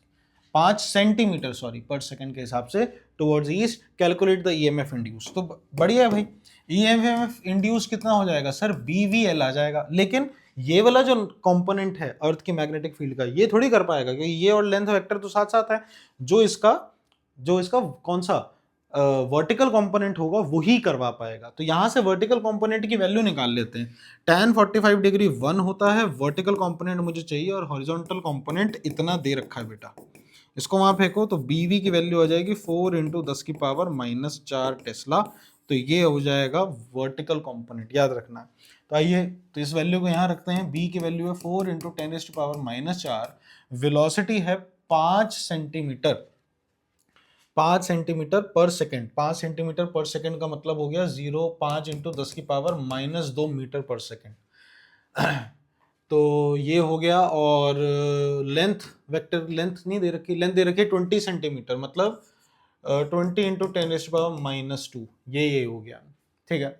5 सेंटीमीटर सॉरी पर सेकेंड के हिसाब से towards east. Calculate the EMF induce. तो बढ़िया है भाई, ईएमएफ इंड्यूस कितना हो जाएगा सर? बीवीएल आ जाएगा। लेकिन ये वाला जो कंपोनेंट है अर्थ की मैग्नेटिक फील्ड का, ये थोड़ी कर पाएगा, क्योंकि ये और लेंथ वेक्टर तो साथ साथ है। जो इसका कौन सा वर्टिकल कंपोनेंट होगा वही करवा पाएगा। तो यहां से वर्टिकल कंपोनेंट की वैल्यू निकाल लेते हैं। tan 45 डिग्री 1 होता है, वर्टिकल कंपोनेंट मुझे चाहिए, और हॉरिजॉन्टल कंपोनेंट इतना दे रखा है बेटा। इसको वहां फेंको तो BV की वैल्यू आ जाएगी 4 × 10⁻⁻4 टेस्ला। तो ये हो जाएगा वर्टिकल कंपोनेंट, याद रखना है। तो आइए, तो इस वैल्यू को यहाँ रखते हैं। B की वैल्यू है 4 × 10⁻⁻4, वेलोसिटी है 5 सेंटीमीटर, 5 सेंटीमीटर पर सेकेंड। 5 सेंटीमीटर पर सेकेंड का मतलब हो गया 0.5 × 10⁻⁻2 मीटर पर सेकेंड। तो ये हो गया। और लेंथ वेक्टर, लेंथ नहीं दे रखी, लेंथ दे रखी है 20 सेंटीमीटर, मतलब 20 × 10⁻², ये हो गया। ठीक है,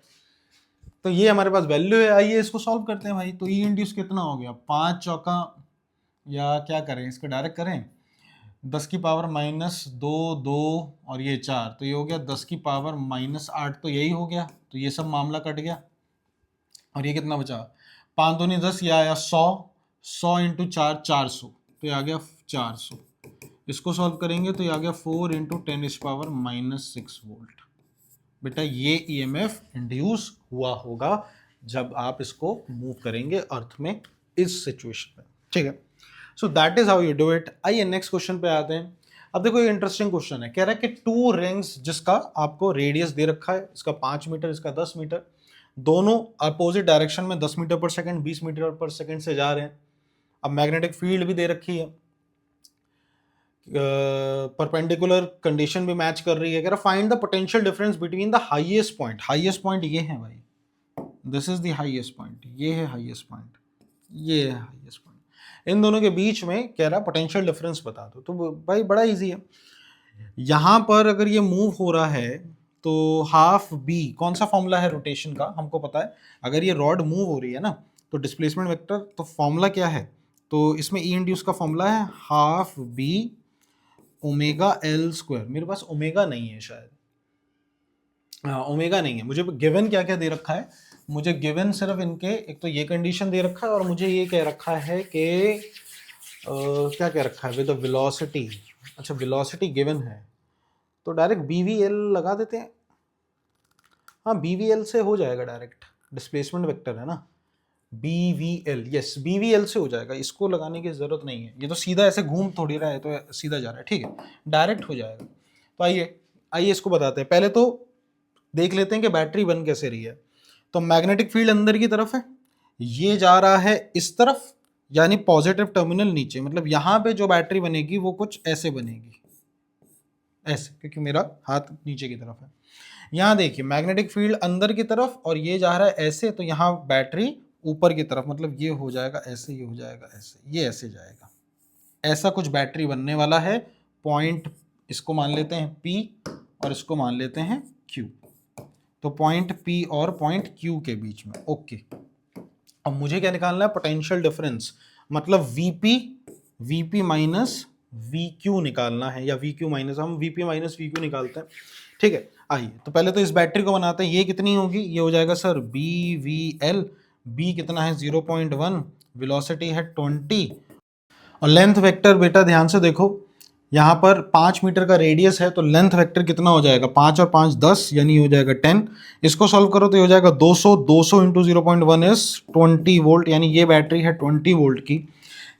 तो ये हमारे पास वैल्यू है। आइए इसको सॉल्व करते हैं भाई। तो ई इंड्यूस कितना हो गया, 5 चौका, या क्या करें, इसको डायरेक्ट करें, 10⁻⁻2, 2 और ये 4, तो ये हो गया 10⁻⁻8, तो यही हो गया। तो ये सब मामला कट गया। और ये कितना बचा, 5 दूनी 10, ये आया 100, 100 × 4 400, तो ये आ गया 400। इसको सॉल्व करेंगे तो ये आ गया 4 × 10⁻⁻6 वोल्ट। बेटा ये ईएमएफ इंड्यूस हुआ होगा जब आप इसको मूव करेंगे अर्थ में, इस सिचुएशन में। ठीक है, सो that is how you do it. आइए नेक्स्ट क्वेश्चन पे आते हैं। अब देखो ये इंटरेस्टिंग क्वेश्चन है, कह रहा है कि 2 रिंग्स जिसका आपको रेडियस दे रखा है, इसका 5 मीटर, इसका 10 मीटर, दोनों अपोजिट डायरेक्शन में 10 मीटर पर सेकंड, 20 मीटर पर सेकंड से जा रहे हैं। अब मैग्नेटिक फील्ड भी दे रखी है, परपेंडिकुलर कंडीशन भी मैच कर रही है। कह रहा find the potential difference between the highest point. Highest point ये है भाई, this is the highest point, ये है हाईएस्ट पॉइंट, ये है हाईएस्ट पॉइंट, इन दोनों के बीच में कह रहा पोटेंशियल डिफरेंस बता दो। तो भाई बड़ा इजी है, यहां पर अगर ये मूव हो रहा है तो हाफ बी, कौन सा फॉर्मूला है रोटेशन का हमको पता है। अगर ये रॉड मूव हो रही है ना, तो डिस्प्लेसमेंट वेक्टर, तो फॉर्मूला क्या है, तो इसमें ई इंड्यूस का फॉर्मूला है हाफ बी ω/L²। मेरे पास ओमेगा नहीं है शायद, हाँ ओमेगा नहीं है। मुझे गिवन क्या क्या दे रखा है, मुझे गिवन सिर्फ इनके, एक तो ये कंडीशन दे रखा है, और मुझे ये कह रखा है कि क्या कह रखा है, विद वेलोसिटी। अच्छा वेलोसिटी गिवन है, तो डायरेक्ट BVL लगा देते हैं। हाँ BVL से हो जाएगा डायरेक्ट, डिस्प्लेसमेंट वेक्टर है ना, BVL, यस BVL से हो जाएगा, इसको लगाने की जरूरत नहीं है, ये तो सीधा ऐसे घूम थोड़ी रहा है, तो सीधा जा रहा है। ठीक है, डायरेक्ट हो जाएगा। तो आइए इसको बताते हैं। पहले तो देख लेते हैं कि बैटरी बन कैसे रही है। तो मैग्नेटिक फील्ड अंदर की तरफ है, ये जा रहा है इस तरफ, यानी पॉजिटिव टर्मिनल नीचे, मतलब यहां पे जो बैटरी बनेगी वो कुछ ऐसे बनेगी, ऐसे, क्योंकि मेरा हाथ नीचे की तरफ है। यहां देखिए मैग्नेटिक फील्ड अंदर की तरफ, और ये जा रहा है ऐसे, तो यहाँ बैटरी ऊपर की तरफ, मतलब ये हो जाएगा ऐसे, ये हो जाएगा ऐसे, ये ऐसे जाएगा, ऐसा कुछ बैटरी बनने वाला है। पॉइंट इसको मान लेते हैं P और इसको मान लेते हैं Q। तो पॉइंट P और पॉइंट Q के बीच में, ओके। अब मुझे क्या निकालना है, पोटेंशियल डिफरेंस, मतलब VP माइनस VQ निकालना है, या VQ माइनस, हम VP माइनस VQ निकालते हैं। ठीक है, आइए तो पहले तो इस बैटरी को बनाते हैं। ये कितनी होगी, ये हो जाएगा सर BVL, B कितना है 0.1, वेलोसिटी है 20, और लेंथ वेक्टर बेटा ध्यान से देखो, यहाँ पर 5 मीटर का रेडियस है, तो लेंथ वेक्टर कितना हो जाएगा, 5 और 5 10, यानी हो जाएगा 10। इसको सॉल्व करो तो ये हो जाएगा 200, 200 × 0.1 इज 20 वोल्ट, यानी ये बैटरी है 20 वोल्ट की।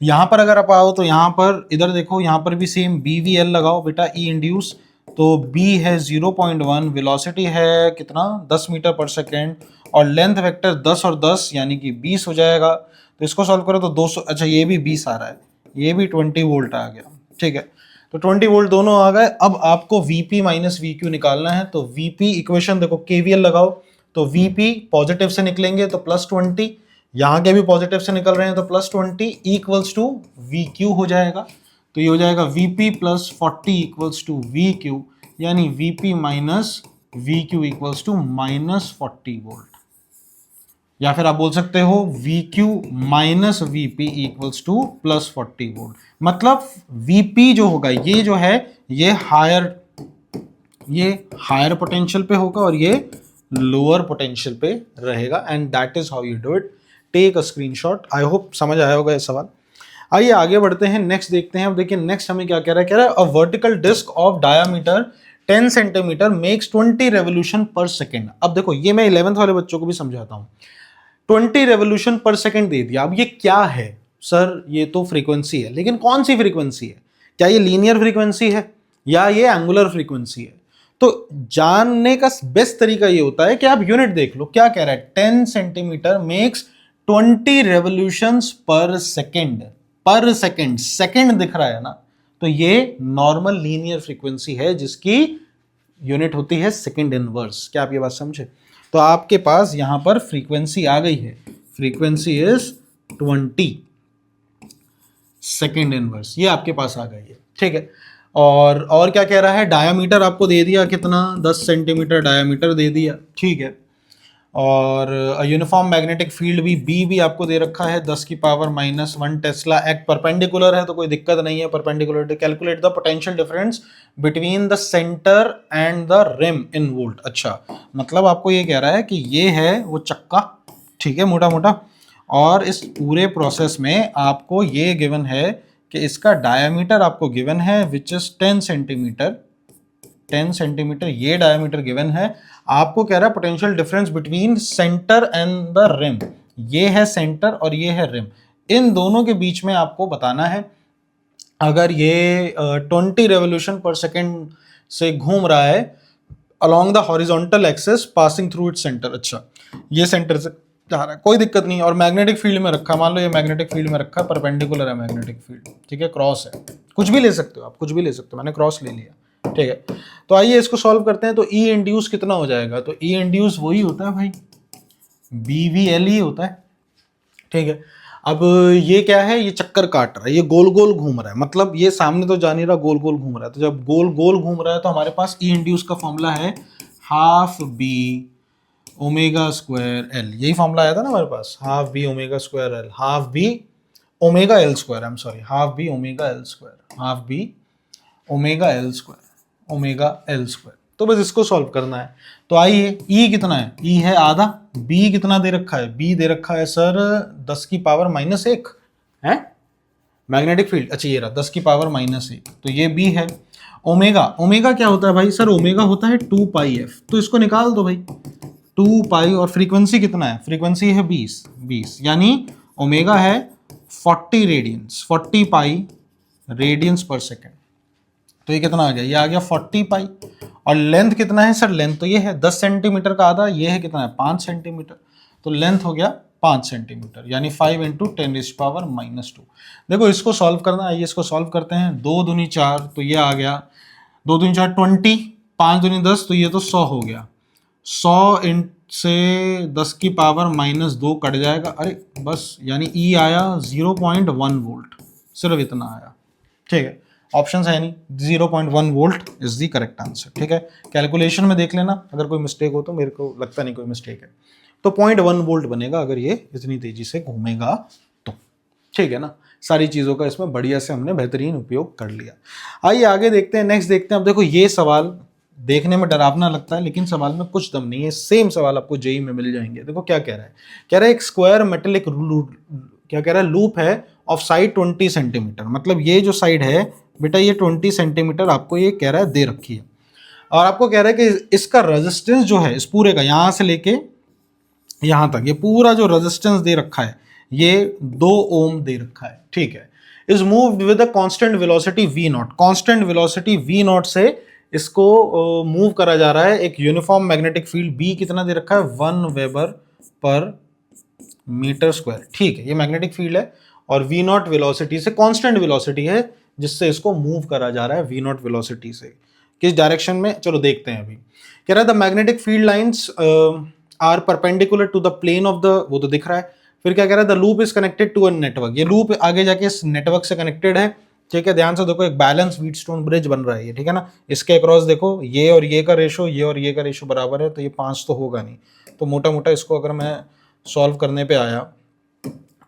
यहाँ पर अगर आप आओ तो यहाँ पर इधर देखो, यहाँ पर भी सेम BVL लगाओ बेटा, ई इंड्यूस, तो B है 0.1, वेलोसिटी है कितना 10 मीटर पर सेकेंड, और लेंथ वेक्टर 10 और 10 यानी कि 20 हो जाएगा। तो इसको सॉल्व करो तो 200, अच्छा ये भी 20 आ रहा है, ये भी 20 वोल्ट आ गया। ठीक है, तो 20 वोल्ट दोनों आ गए। अब आपको VP माइनस VQ निकालना है, तो VP इक्वेशन देखो, KVL लगाओ, तो VP पॉजिटिव से निकलेंगे तो +20, यहाँ के भी पॉजिटिव से निकल रहे हैं तो +20 इक्वल्स टू VQ हो जाएगा। तो ये हो जाएगा VP + 40 इक्वल्स टू VQ, यानी VP माइनस VQ इक्वल्स टू -40 वोल्ट, या फिर आप बोल सकते हो VQ माइनस VP इक्वल्स टू +40 वोल्ट। मतलब VP जो होगा, ये जो है ये हायर पोटेंशियल पे होगा, और ये लोअर पोटेंशियल पे रहेगा, and that is how you do it. Take a screenshot. I hope समझ आया होगा ये सवाल। आइए आगे बढ़ते हैं, नेक्स्ट देखते हैं। अब देखिए नेक्स्ट हमें क्या कह रहा है a vertical disc of diameter 10 centimetre makes 20 revolution per second. अब देखो ये मैं 11th वाले बच्चों को भी समझाता हूं। 20 रेवोल्यूशन पर सेकेंड दे दिया। अब ये क्या है सर? ये तो फ्रीक्वेंसी है, लेकिन कौन सी फ्रीक्वेंसी है? क्या ये लीनियर फ्रीक्वेंसी है या ये एंगुलर फ्रीक्वेंसी है? तो जानने का बेस्ट तरीका ये होता है कि आप यूनिट देख लो। क्या कह रहा है? 10 सेंटीमीटर मेक्स 20 रेवोल्यूशंस पर सेकेंड। पर सेकेंड, सेकेंड दिख रहा है ना, तो ये नॉर्मल लीनियर फ्रीक्वेंसी है जिसकी यूनिट होती है सेकेंड इनवर्स। क्या आप ये बात समझे? तो आपके पास यहां पर फ्रीक्वेंसी आ गई है, फ्रीक्वेंसी इज 20 सेकेंड इनवर्स, ये आपके पास आ गई है। ठीक है, और क्या कह रहा है? डायामीटर आपको दे दिया कितना? 10 सेंटीमीटर डायामीटर दे दिया। ठीक है, और यूनिफॉर्म मैग्नेटिक फील्ड भी बी भी आपको दे रखा है 10 की पावर -1 टेस्ला। एक परपेंडिकुलर है तो कोई दिक्कत नहीं है, perpendicular. Calculate the potential difference between the centre and the rim in volt. अच्छा, मतलब आपको ये कह रहा है कि ये है वो चक्का, ठीक है, मोटा मोटा, और इस पूरे प्रोसेस में आपको ये गिवन है कि इसका डायमीटर आपको गिवन है विच इज 10 सेंटीमीटर। 10 सेंटीमीटर ये डायमीटर गिवन है। आपको कह रहा है potential difference between centre and the rim. ये है सेंटर और ये है रिम, इन दोनों के बीच में आपको बताना है। अगर ये 20 रेवोल्यूशन पर सेकेंड से घूम रहा है along the horizontal axis passing through its center। अच्छा, ये सेंटर से जा रहा है, कोई दिक्कत नहीं। और मैग्नेटिक फील्ड में रखा, मान लो ये मैग्नेटिक फील्ड में रखा, परपेंडिकुलर है मैग्नेटिक फील्ड, ठीक है, क्रॉस है, कुछ भी ले सकते हो आप, कुछ भी ले सकते हो, मैंने क्रॉस ले लिया। ठीक है, तो आइए इसको सॉल्व करते हैं। तो ई इंड्यूस कितना हो जाएगा? तो ई इंड्यूस वही होता है भाई, BVL ही होता है। ठीक है, अब ये क्या है? ये चक्कर काट रहा है, ये गोल गोल घूम रहा है, मतलब ये सामने तो जा नहीं रहा, गोल गोल घूम रहा है। तो जब गोल गोल घूम रहा है तो हमारे पास ई इंड्यूस का फॉर्मूला है half B omega square L. यही फॉर्मूला आया था ना हमारे पास, half B omega square L, half B omega L square, I am sorry, half B omega L square, half B omega L square, omega L square. तो बस इसको सॉल्व करना है। तो आइए, ई कितना है? ई है आधा। बी कितना दे रखा है? बी दे रखा है सर 10 की पावर -1 है मैग्नेटिक फील्ड। अच्छा, ये रहा 10 की पावर -1, तो ये बी है। ओमेगा, ओमेगा क्या होता है भाई? सर ओमेगा होता है 2πf, तो इसको निकाल दो भाई, 2π। और फ्रीक्वेंसी कितना है? फ्रीक्वेंसी है 20, यानी ओमेगा है 40 रेडियंस, 40π रेडियंस पर सेकेंड। तो ये कितना आ गया? ये आ गया 40π। और लेंथ कितना है सर? लेंथ तो ये है 10 सेंटीमीटर का आधा, ये है कितना है? 5 सेंटीमीटर। तो लेंथ हो गया 5 सेंटीमीटर, यानी 5 × 10⁻²। देखो इसको सॉल्व करना है, ये इसको सॉल्व करते हैं। 2 दूनी 4, तो ये आ गया 2 दूनी 4 20, 5 दूनी 10, तो ये तो 100 हो गया। 100 से 10 की पावर -2 कट जाएगा, अरे बस, यानी ई आया 0.1 वोल्ट, सिर्फ इतना आया। ठीक है, ऑप्शन है नहीं, 0.1 volt is the correct answer. ठीक है, कैलकुलेशन में देख लेना, अगर कोई मिस्टेक हो तो, मेरे को लगता नहीं कोई मिस्टेक है। तो 0.1 वोल्ट बनेगा अगर ये इतनी तेजी से घूमेगा तो। ठीक है ना, सारी चीज़ों का इसमें बढ़िया से हमने बेहतरीन उपयोग कर लिया। आइए आगे देखते हैं, नेक्स्ट देखते हैं। अब देखो ये सवाल देखने में डरावना लगता है, लेकिन सवाल में कुछ दम नहीं है। सेम सवाल आपको जेई में मिल जाएंगे। देखो क्या कह रहा है? कह रहा है एक स्क्वायर मेटेलिक क्या कह रहा है? लूप है ऑफ साइड 20 सेंटीमीटर। मतलब ये जो साइड है बेटा, ये 20 सेंटीमीटर आपको ये कह रहा है दे रखी है। और आपको कह रहा है कि इसका रेजिस्टेंस जो है इस पूरे का, यहां से लेके यहां तक, ये पूरा जो रेजिस्टेंस दे रखा है ये 2 ओम दे रखा है। ठीक है, is moved with a constant velocity v0। Constant velocity v0 से इसको मूव करा जा रहा है। एक यूनिफॉर्म मैग्नेटिक फील्ड B कितना दे रखा है? 1 वेबर पर मीटर स्क्वायर। ठीक है, ये मैग्नेटिक फील्ड है और v0 वेलोसिटी से, कांस्टेंट वेलोसिटी है जिससे इसको मूव करा जा रहा है v0 वेलोसिटी से। किस डायरेक्शन में? चलो देखते हैं अभी। कह रहा है the magnetic field lines are perpendicular to the plane of the, वो तो दिख रहा है। फिर क्या कह रहा है? The loop is connected to a network. ये लूप आगे जाके इस नेटवर्क से कनेक्टेड है। ठीक है, ध्यान से देखो, एक बैलेंस व्हीटस्टोन ब्रिज बन रहा है ये, ठीक है ना। इसके अक्रॉस देखो, ये और ये का रेशो, ये और ये का रेशो बराबर है, तो ये 5 तो होगा नहीं। तो मोटा मोटा इसको अगर मैं सॉल्व करने पे आया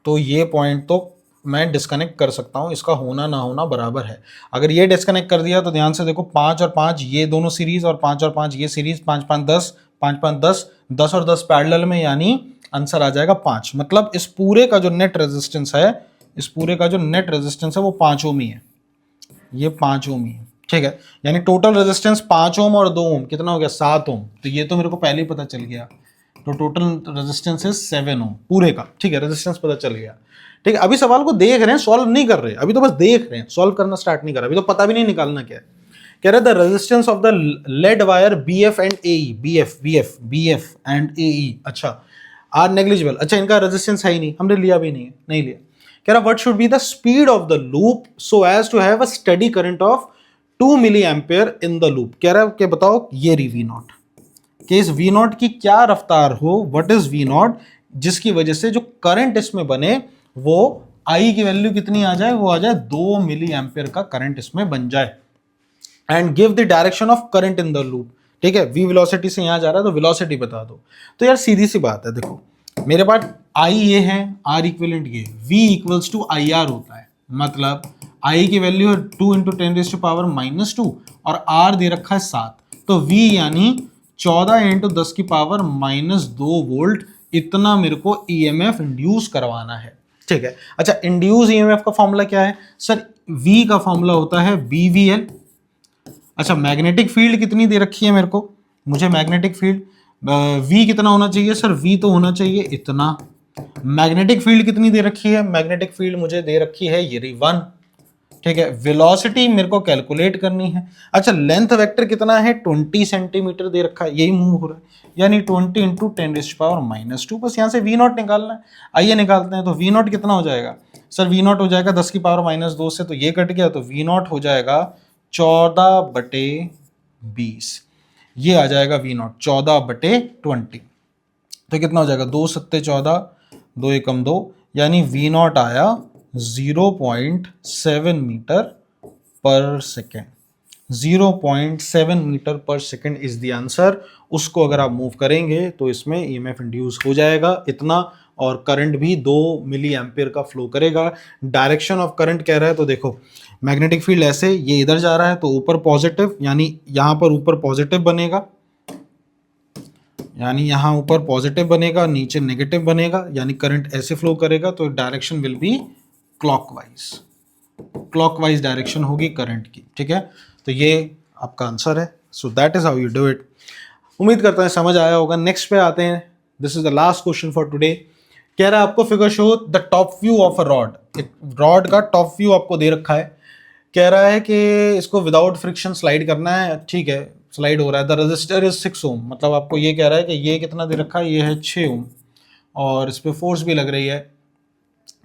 तो ये पॉइंट तो मैं डिस्कनेक्ट कर सकता हूँ, इसका होना ना होना बराबर है। अगर ये डिस्कनेक्ट कर दिया तो ध्यान से देखो, 5 और 5 ये दोनों सीरीज, और 5 और 5 ये सीरीज, 5 5 10, 5 5 10, 10 और 10 पैरेलल में, यानी आंसर आ जाएगा 5। मतलब इस पूरे का जो नेट रेजिस्टेंस है, इस पूरे का जो नेट रेजिस्टेंस है वो 5 ओम ही है, ये 5 ओम ही है, ठीक है। यानी टोटल रेजिस्टेंस 5 ओम और 2 ओम कितना हो गया, 7 ओम। तो ये तो मेरे को पहले ही पता चल गया, तो टोटल रेजिस्टेंस है 7 ओम पूरे का, ठीक है, रेजिस्टेंस पता चल गया, ठीक है। अभी सवाल को देख रहे हैं, सॉल्व नहीं कर रहे, अभी तो बस देख रहे हैं, सॉल्व करना स्टार्ट नहीं कर रहे, अभी तो पता भी नहीं निकालना क्या है। कह रहे the resistance of the lead wire B F and A E, B F and A E, अच्छा, आर नेग्लिजिबल। अच्छा, इनका रेजिस्टेंस है ही नहीं, हमने लिया भी नहीं है, नहीं लिया। कह रहा what should be the speed of the loop so as to have a steady current of 2 milli ampere in the loop. कह रहा है कि बताओ ये री वी नॉट, कि इस वी नॉट की क्या रफ्तार हो, व्हाट इज वी नॉट, जिसकी वजह से जो करंट इसमें बने वो आई की वैल्यू कितनी आ जाए, वो आ जाए 2 मिली एम्पेयर का करंट इसमें बन जाए। And give the direction of current in the loop, ठीक है। v वेलोसिटी से यहां जा रहा है तो वेलोसिटी बता दो। तो यार सीधी सी बात है, देखो मेरे पास i ये है, r इक्विवेलेंट ये, v equals to I R होता है, मतलब i की वैल्यू है 2 इंटू 10⁻⁻2 और r दे रखा है 7, तो v यानी 14 इंटू 10 की पावर -2 वोल्ट, इतना मेरे को ईएमएफ इंड्यूस करवाना है, ठीक है। अच्छा, इंड्यूस ईएमएफ का फॉर्मूला क्या है सर, v का फॉर्मूला होता है BVL। अच्छा, मैग्नेटिक फील्ड कितनी दे रखी है मेरे को, मुझे मैग्नेटिक फील्ड V कितना होना चाहिए सर, V तो होना चाहिए इतना। मैग्नेटिक फील्ड कितनी दे रखी है, मैग्नेटिक फील्ड मुझे दे रखी है ये 1, ठीक है। वेलोसिटी मेरे को कैलकुलेट करनी है। अच्छा, लेंथ वेक्टर कितना है, 20 सेंटीमीटर दे रखा है, यही मूव हो रहा है, यानी 20 इंटू 10⁻⁻2, बस यहाँ से V नॉट निकालना है। आइए निकालते हैं। तो V नॉट कितना हो जाएगा सर, V नॉट हो जाएगा 10 की पावर -2 से, तो ये कट गया, तो V नॉट हो जाएगा 14/20, ये आ जाएगा V नॉट 14/20। तो कितना हो जाएगा, 2 सत्ते 14, 2 एकम 2, यानी V नॉट आया 0.7 metre per second. 0.7 metre per second is the answer. उसको अगर आप मूव करेंगे तो इसमें ईएमएफ इंड्यूस हो जाएगा इतना, और करंट भी 2 मिली एम्पियर का फ्लो करेगा। डायरेक्शन ऑफ करंट कह रहा है, तो देखो मैग्नेटिक फील्ड ऐसे, ये इधर जा रहा है तो ऊपर पॉजिटिव, यानी यहाँ पर ऊपर पॉजिटिव बनेगा, यानी यहाँ ऊपर पॉजिटिव बनेगा, नीचे नेगेटिव बनेगा, यानी करंट ऐसे फ्लो करेगा, तो direction will be clockwise, clockwise direction होगी करंट की, ठीक है। तो ये आपका आंसर है। सो that is how you do it. उम्मीद करता है समझ आया होगा। नेक्स्ट पे आते हैं, this is the last question for today. कह रहा है आपको figure show the top view of a rod, एक रॉड का टॉप व्यू आपको दे रखा है। कह रहा है कि इसको विदाउट फ्रिक्शन स्लाइड करना है, ठीक है, स्लाइड हो रहा है। द रजिस्टर इज 6 ओम, मतलब आपको ये कह रहा है कि ये कितना दे रखा है, ये है 6 ओम, और इस पर फोर्स भी लग रही है,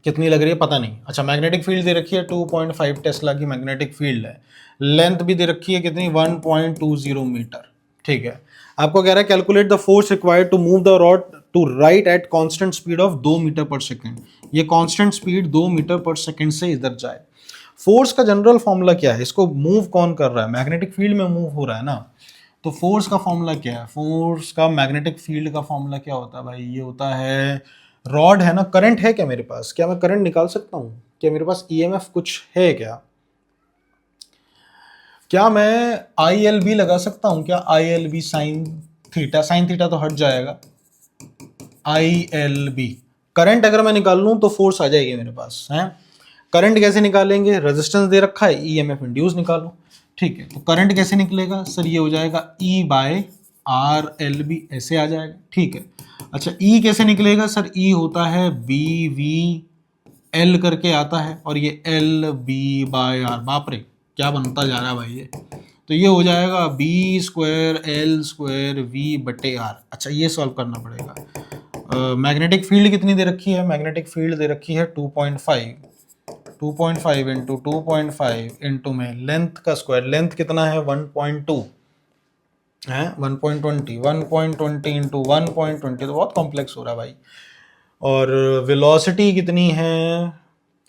कितनी लग रही है पता नहीं। अच्छा, मैग्नेटिक फील्ड दे रखी है 2.5 टेस्ला की मैग्नेटिक फील्ड है। लेंथ भी दे रखी है कितनी, 1.20 मीटर, ठीक है। आपको कह रहा है calculate the force required to move the rod to right at constant speed of 2 metre per second. ये constant speed 2 metre per second से इधर जाए। फोर्स का जनरल फॉर्मूला क्या है, इसको मूव कौन कर रहा है, मैग्नेटिक फील्ड में मूव हो रहा है ना, तो फोर्स का फॉर्मूला क्या है, फोर्स का मैग्नेटिक फील्ड का फॉर्मूला क्या होता है भाई, ये होता है, रॉड है ना, करंट है क्या मेरे पास, क्या मैं करंट निकाल सकता हूँ, क्या मेरे पास ईएमएफ कुछ है क्या मैं ILB लगा सकता हूँ क्या, ILB साइन थीटा तो हट जाएगा, ILB करंट अगर मैं निकाल लूँ तो फोर्स आ जाएगी मेरे पास है। करंट कैसे निकालेंगे, रेजिस्टेंस दे रखा है, ईएमएफ इंड्यूस निकालो, ठीक है। तो करंट कैसे निकलेगा सर, ये हो जाएगा E/RLB, ऐसे आ जाएगा, ठीक है। अच्छा, E कैसे निकलेगा सर, E होता है BVL करके आता है, और ये LB/R, बाप रे क्या बनता जा रहा है भाई ये, तो ये हो जाएगा B²L²V/R। अच्छा, ये सॉल्व करना पड़ेगा। मैग्नेटिक फील्ड कितनी दे रखी है, मैग्नेटिक फील्ड दे रखी है 2.5 इंटू 2.5 इंटू में लेंथ का स्क्वायर, लेंथ कितना है 1.2 है, 1.20 इंटू 1.20, तो बहुत कॉम्प्लेक्स हो रहा है भाई। और वेलोसिटी कितनी है,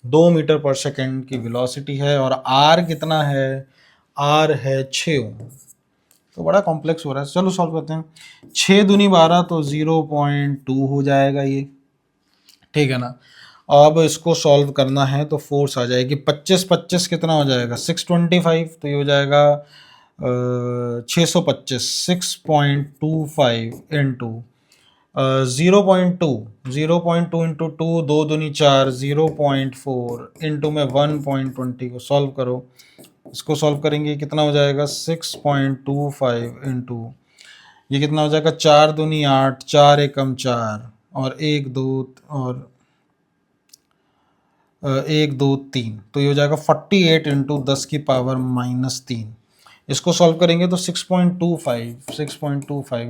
2 मीटर पर सेकेंड की वेलोसिटी है, और आर कितना है, आर है 6 ओम, तो बड़ा कॉम्प्लेक्स हो रहा है। चलो सॉल्व करते हैं। 6 दूनी 12, तो 0.2 हो जाएगा ये, ठीक है ना। अब इसको सॉल्व करना है तो फोर्स आ जाएगी 25 कितना हो जाएगा 625, तो ये हो जाएगा 625 6.25 इंटू 0.2 इंटू 2 दो दूनी 4 0.4 इंटू में 1.20 को सॉल्व करो। इसको सॉल्व करेंगे कितना हो जाएगा 6.25 इंटू ये कितना हो जाएगा 4 दूनी 8 4 एकम 4 और 1 2 और 1 2 3 तो ये हो जाएगा 48 इंटू 10 की पावर -3। इसको सॉल्व करेंगे तो 6.25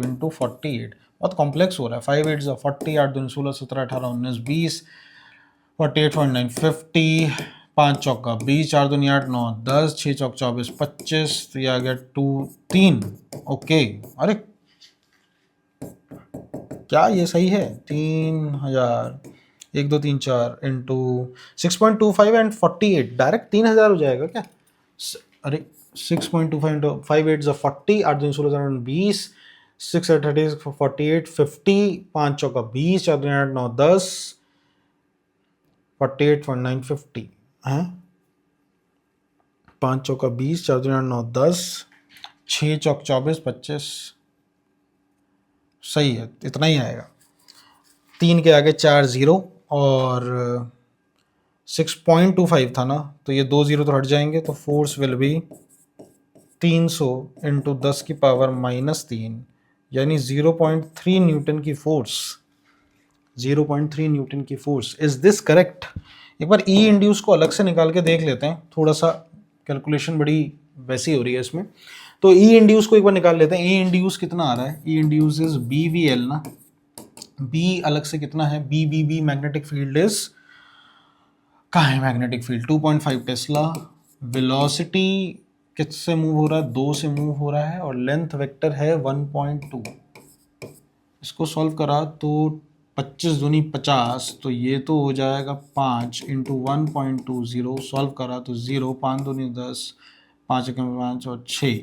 इंटू 48 बहुत कॉम्प्लेक्स हो रहा है। 5 8 40 8 2 16 17 18 19 20 48.9 50 5 चौका 20 4 दूनी 8 9 10 6 चौक 24 25 तो ये आ गया 2 3। ओके अरे क्या ये सही है 3000 1 2 3 4 इंटू 6.25 एंड 48 डायरेक्ट 3000 हो जाएगा क्या? अरे 6.25 इंटू 5 8 40 8 2 16 20 6 8 30 48 50 5 चौका 20 4 2 8 9 10 48.9 50 है 5 चौका 20 4 2 8 9 10 6 चौक 24 25 सही है इतना ही आएगा। 3 के आगे 4 0 और 6.25 था ना तो ये 2 0 तो हट जाएंगे तो फोर्स विल बी 300 इंटू 10 की पावर -3 यानी 0.3 न्यूटन की फोर्स 0.3 न्यूटन की फोर्स। Is this correct? एक बार ई इंड्यूस को अलग से निकाल के देख लेते हैं, थोड़ा सा कैलकुलेशन बड़ी वैसी हो रही है इसमें। तो ई इंड्यूस को एक बार निकाल लेते हैं। ई इंड्यूस कितना आ रहा है? E induce is B V L ना, बी अलग से कितना है? B B B magnetic field is कहाँ है मैग्नेटिक फील्ड? 2.5 टेस्ला। वेलोसिटी किससे मूव हो रहा है? 2 से मूव हो रहा है और लेंथ वेक्टर है 1.2। इसको सॉल्व करा तो 25 दूनी 50 तो ये तो हो जाएगा 5 इंटू 1.20 सॉल्व करा तो 0 5 दूनी 10 5 एकम 5 और 6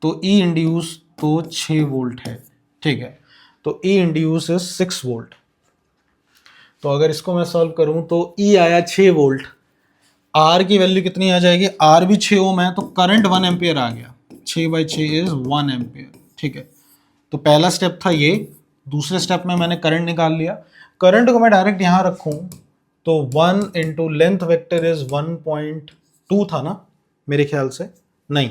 तो ई इंड्यूस तो 6 वोल्ट है। ठीक है तो ई इंड्यूस इज 6 वोल्ट। तो अगर इसको मैं सॉल्व करूं तो ई आया 6 वोल्ट, आर की वैल्यू कितनी आ जाएगी? आर भी 6 ओम है तो करंट 1 एम्पियर आ गया। 6/6 इज 1 एम्पियर। ठीक है तो पहला स्टेप था ये। दूसरे स्टेप में मैंने करंट निकाल लिया। करंट को मैं डायरेक्ट यहां रखूं तो 1 इंटू लेंथ वेक्टर इज 1.2 था ना मेरे ख्याल से, नहीं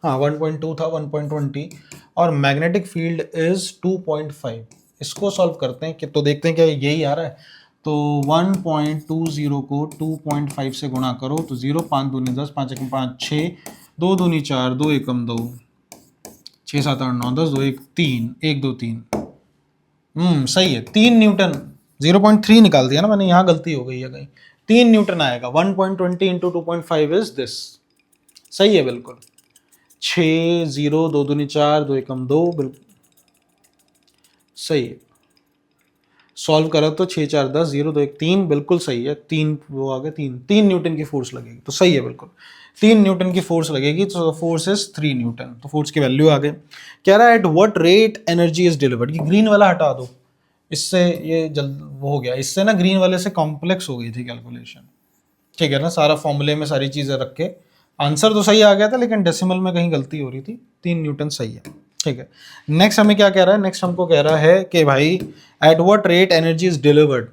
हाँ 1.2 था 1.20 और मैग्नेटिक फील्ड इज 2.5। इसको सॉल्व करते हैं कि तो देखते हैं क्या यही आ रहा है। तो 1.20 को 2.5 से गुणा करो तो 0 5 दूनी 10 5 एकम 5 6 2 दूनी 4 2 एकम 2 6 7 8 9 10 2 1 3 1 2 3 सही है 3 न्यूटन। 0.3 निकाल दिया ना मैंने, यहाँ गलती हो गई है कहीं। 3 न्यूटन आएगा। 1.20 इंटू 2.5 इज दिस। सही है बिल्कुल। 6 0 2 दूनी 4 2 एकम 2 बिल्कुल सही है। सॉल्व करा तो 6 4 10 0 2 1 3 बिल्कुल सही है। 3 वो आ गया 3 न्यूटन की फोर्स लगेगी तो सही है बिल्कुल। 3 न्यूटन की फोर्स लगेगी तो फोर्स इज 3 न्यूटन। तो फोर्स की वैल्यू आ गई। कह रहा है eight what rate energy is delivered. ये ग्रीन वाला हटा दो, इससे ये जल्द वो हो गया। इससे ना ग्रीन वाले से कॉम्प्लेक्स हो गई थी कैलकुलेशन। ठीक है ना, सारा फॉर्मूले में सारी चीज़ें रख के आंसर तो सही आ गया था लेकिन डेसिमल में कहीं गलती हो रही थी। 3 न्यूटन सही है। ठीक है नेक्स्ट हमें क्या कह रहा है? नेक्स्ट हमको कह रहा है कि भाई at what rate energy is delivered.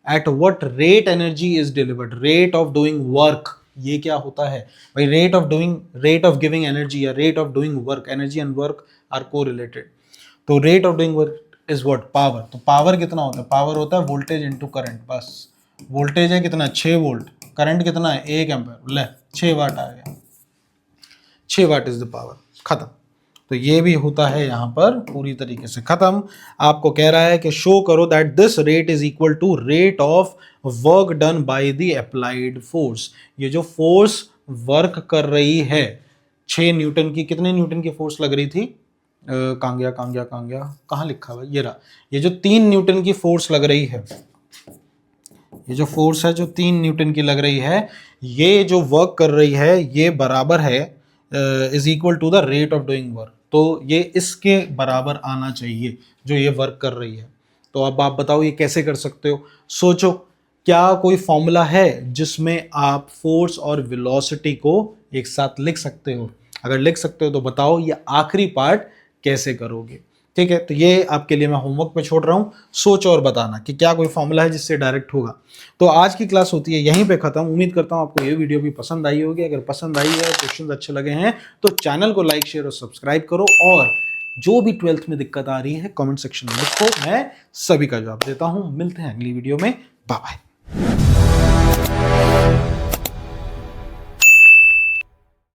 At what rate energy is delivered, rate of doing work. ये क्या होता है भाई? रेट ऑफ गिविंग एनर्जी या rate of doing work. Energy and work are correlated. तो rate of doing work is what? Power. तो पावर कितना होता है? पावर होता है वोल्टेज इंटू करंट। बस वोल्टेज है कितना? 6 वोल्ट। करंट कितना है? 1 एम्पीयर। ले 6 वाट आ गया। 6 वाट इज द पावर। खत्म। तो ये भी होता है यहाँ पर पूरी तरीके से खत्म। आपको कह रहा है कि शो करो that this rate is equal to rate of work done by the applied force. ये जो फोर्स वर्क कर रही है 6 न्यूटन की, कितने न्यूटन की फोर्स लग रही थी? कहाँ गया कहाँ लिखा हुआ? ये रहा। ये जो 3 न्यूटन की फोर्स लग रही है, ये जो फोर्स है जो 3 न्यूटन की लग रही है, ये जो वर्क कर रही है ये बराबर है is equal to the rate of doing work. तो ये इसके बराबर आना चाहिए जो ये वर्क कर रही है। तो अब आप बताओ ये कैसे कर सकते हो? सोचो, क्या कोई फॉर्मूला है जिसमें आप फोर्स और वेलोसिटी को एक साथ लिख सकते हो? अगर लिख सकते हो तो बताओ ये आखिरी पार्ट कैसे करोगे। ठीक है, तो ये आपके लिए मैं होमवर्क पे छोड़ रहा हूँ, सोच और बताना कि क्या कोई फॉर्मूला है जिससे डायरेक्ट होगा। तो आज की क्लास होती है यहीं पे खत्म। उम्मीद करता हूँ आपको ये वीडियो भी पसंद आई होगी। अगर पसंद आई है, क्वेश्चन अच्छे लगे हैं तो चैनल को लाइक शेयर और सब्सक्राइब करो, और जो भी 12th में दिक्कत आ रही है कमेंट सेक्शन में लिखो, मैं सभी का जवाब देता हूँ। मिलते हैं अगली वीडियो में, बाय बाय।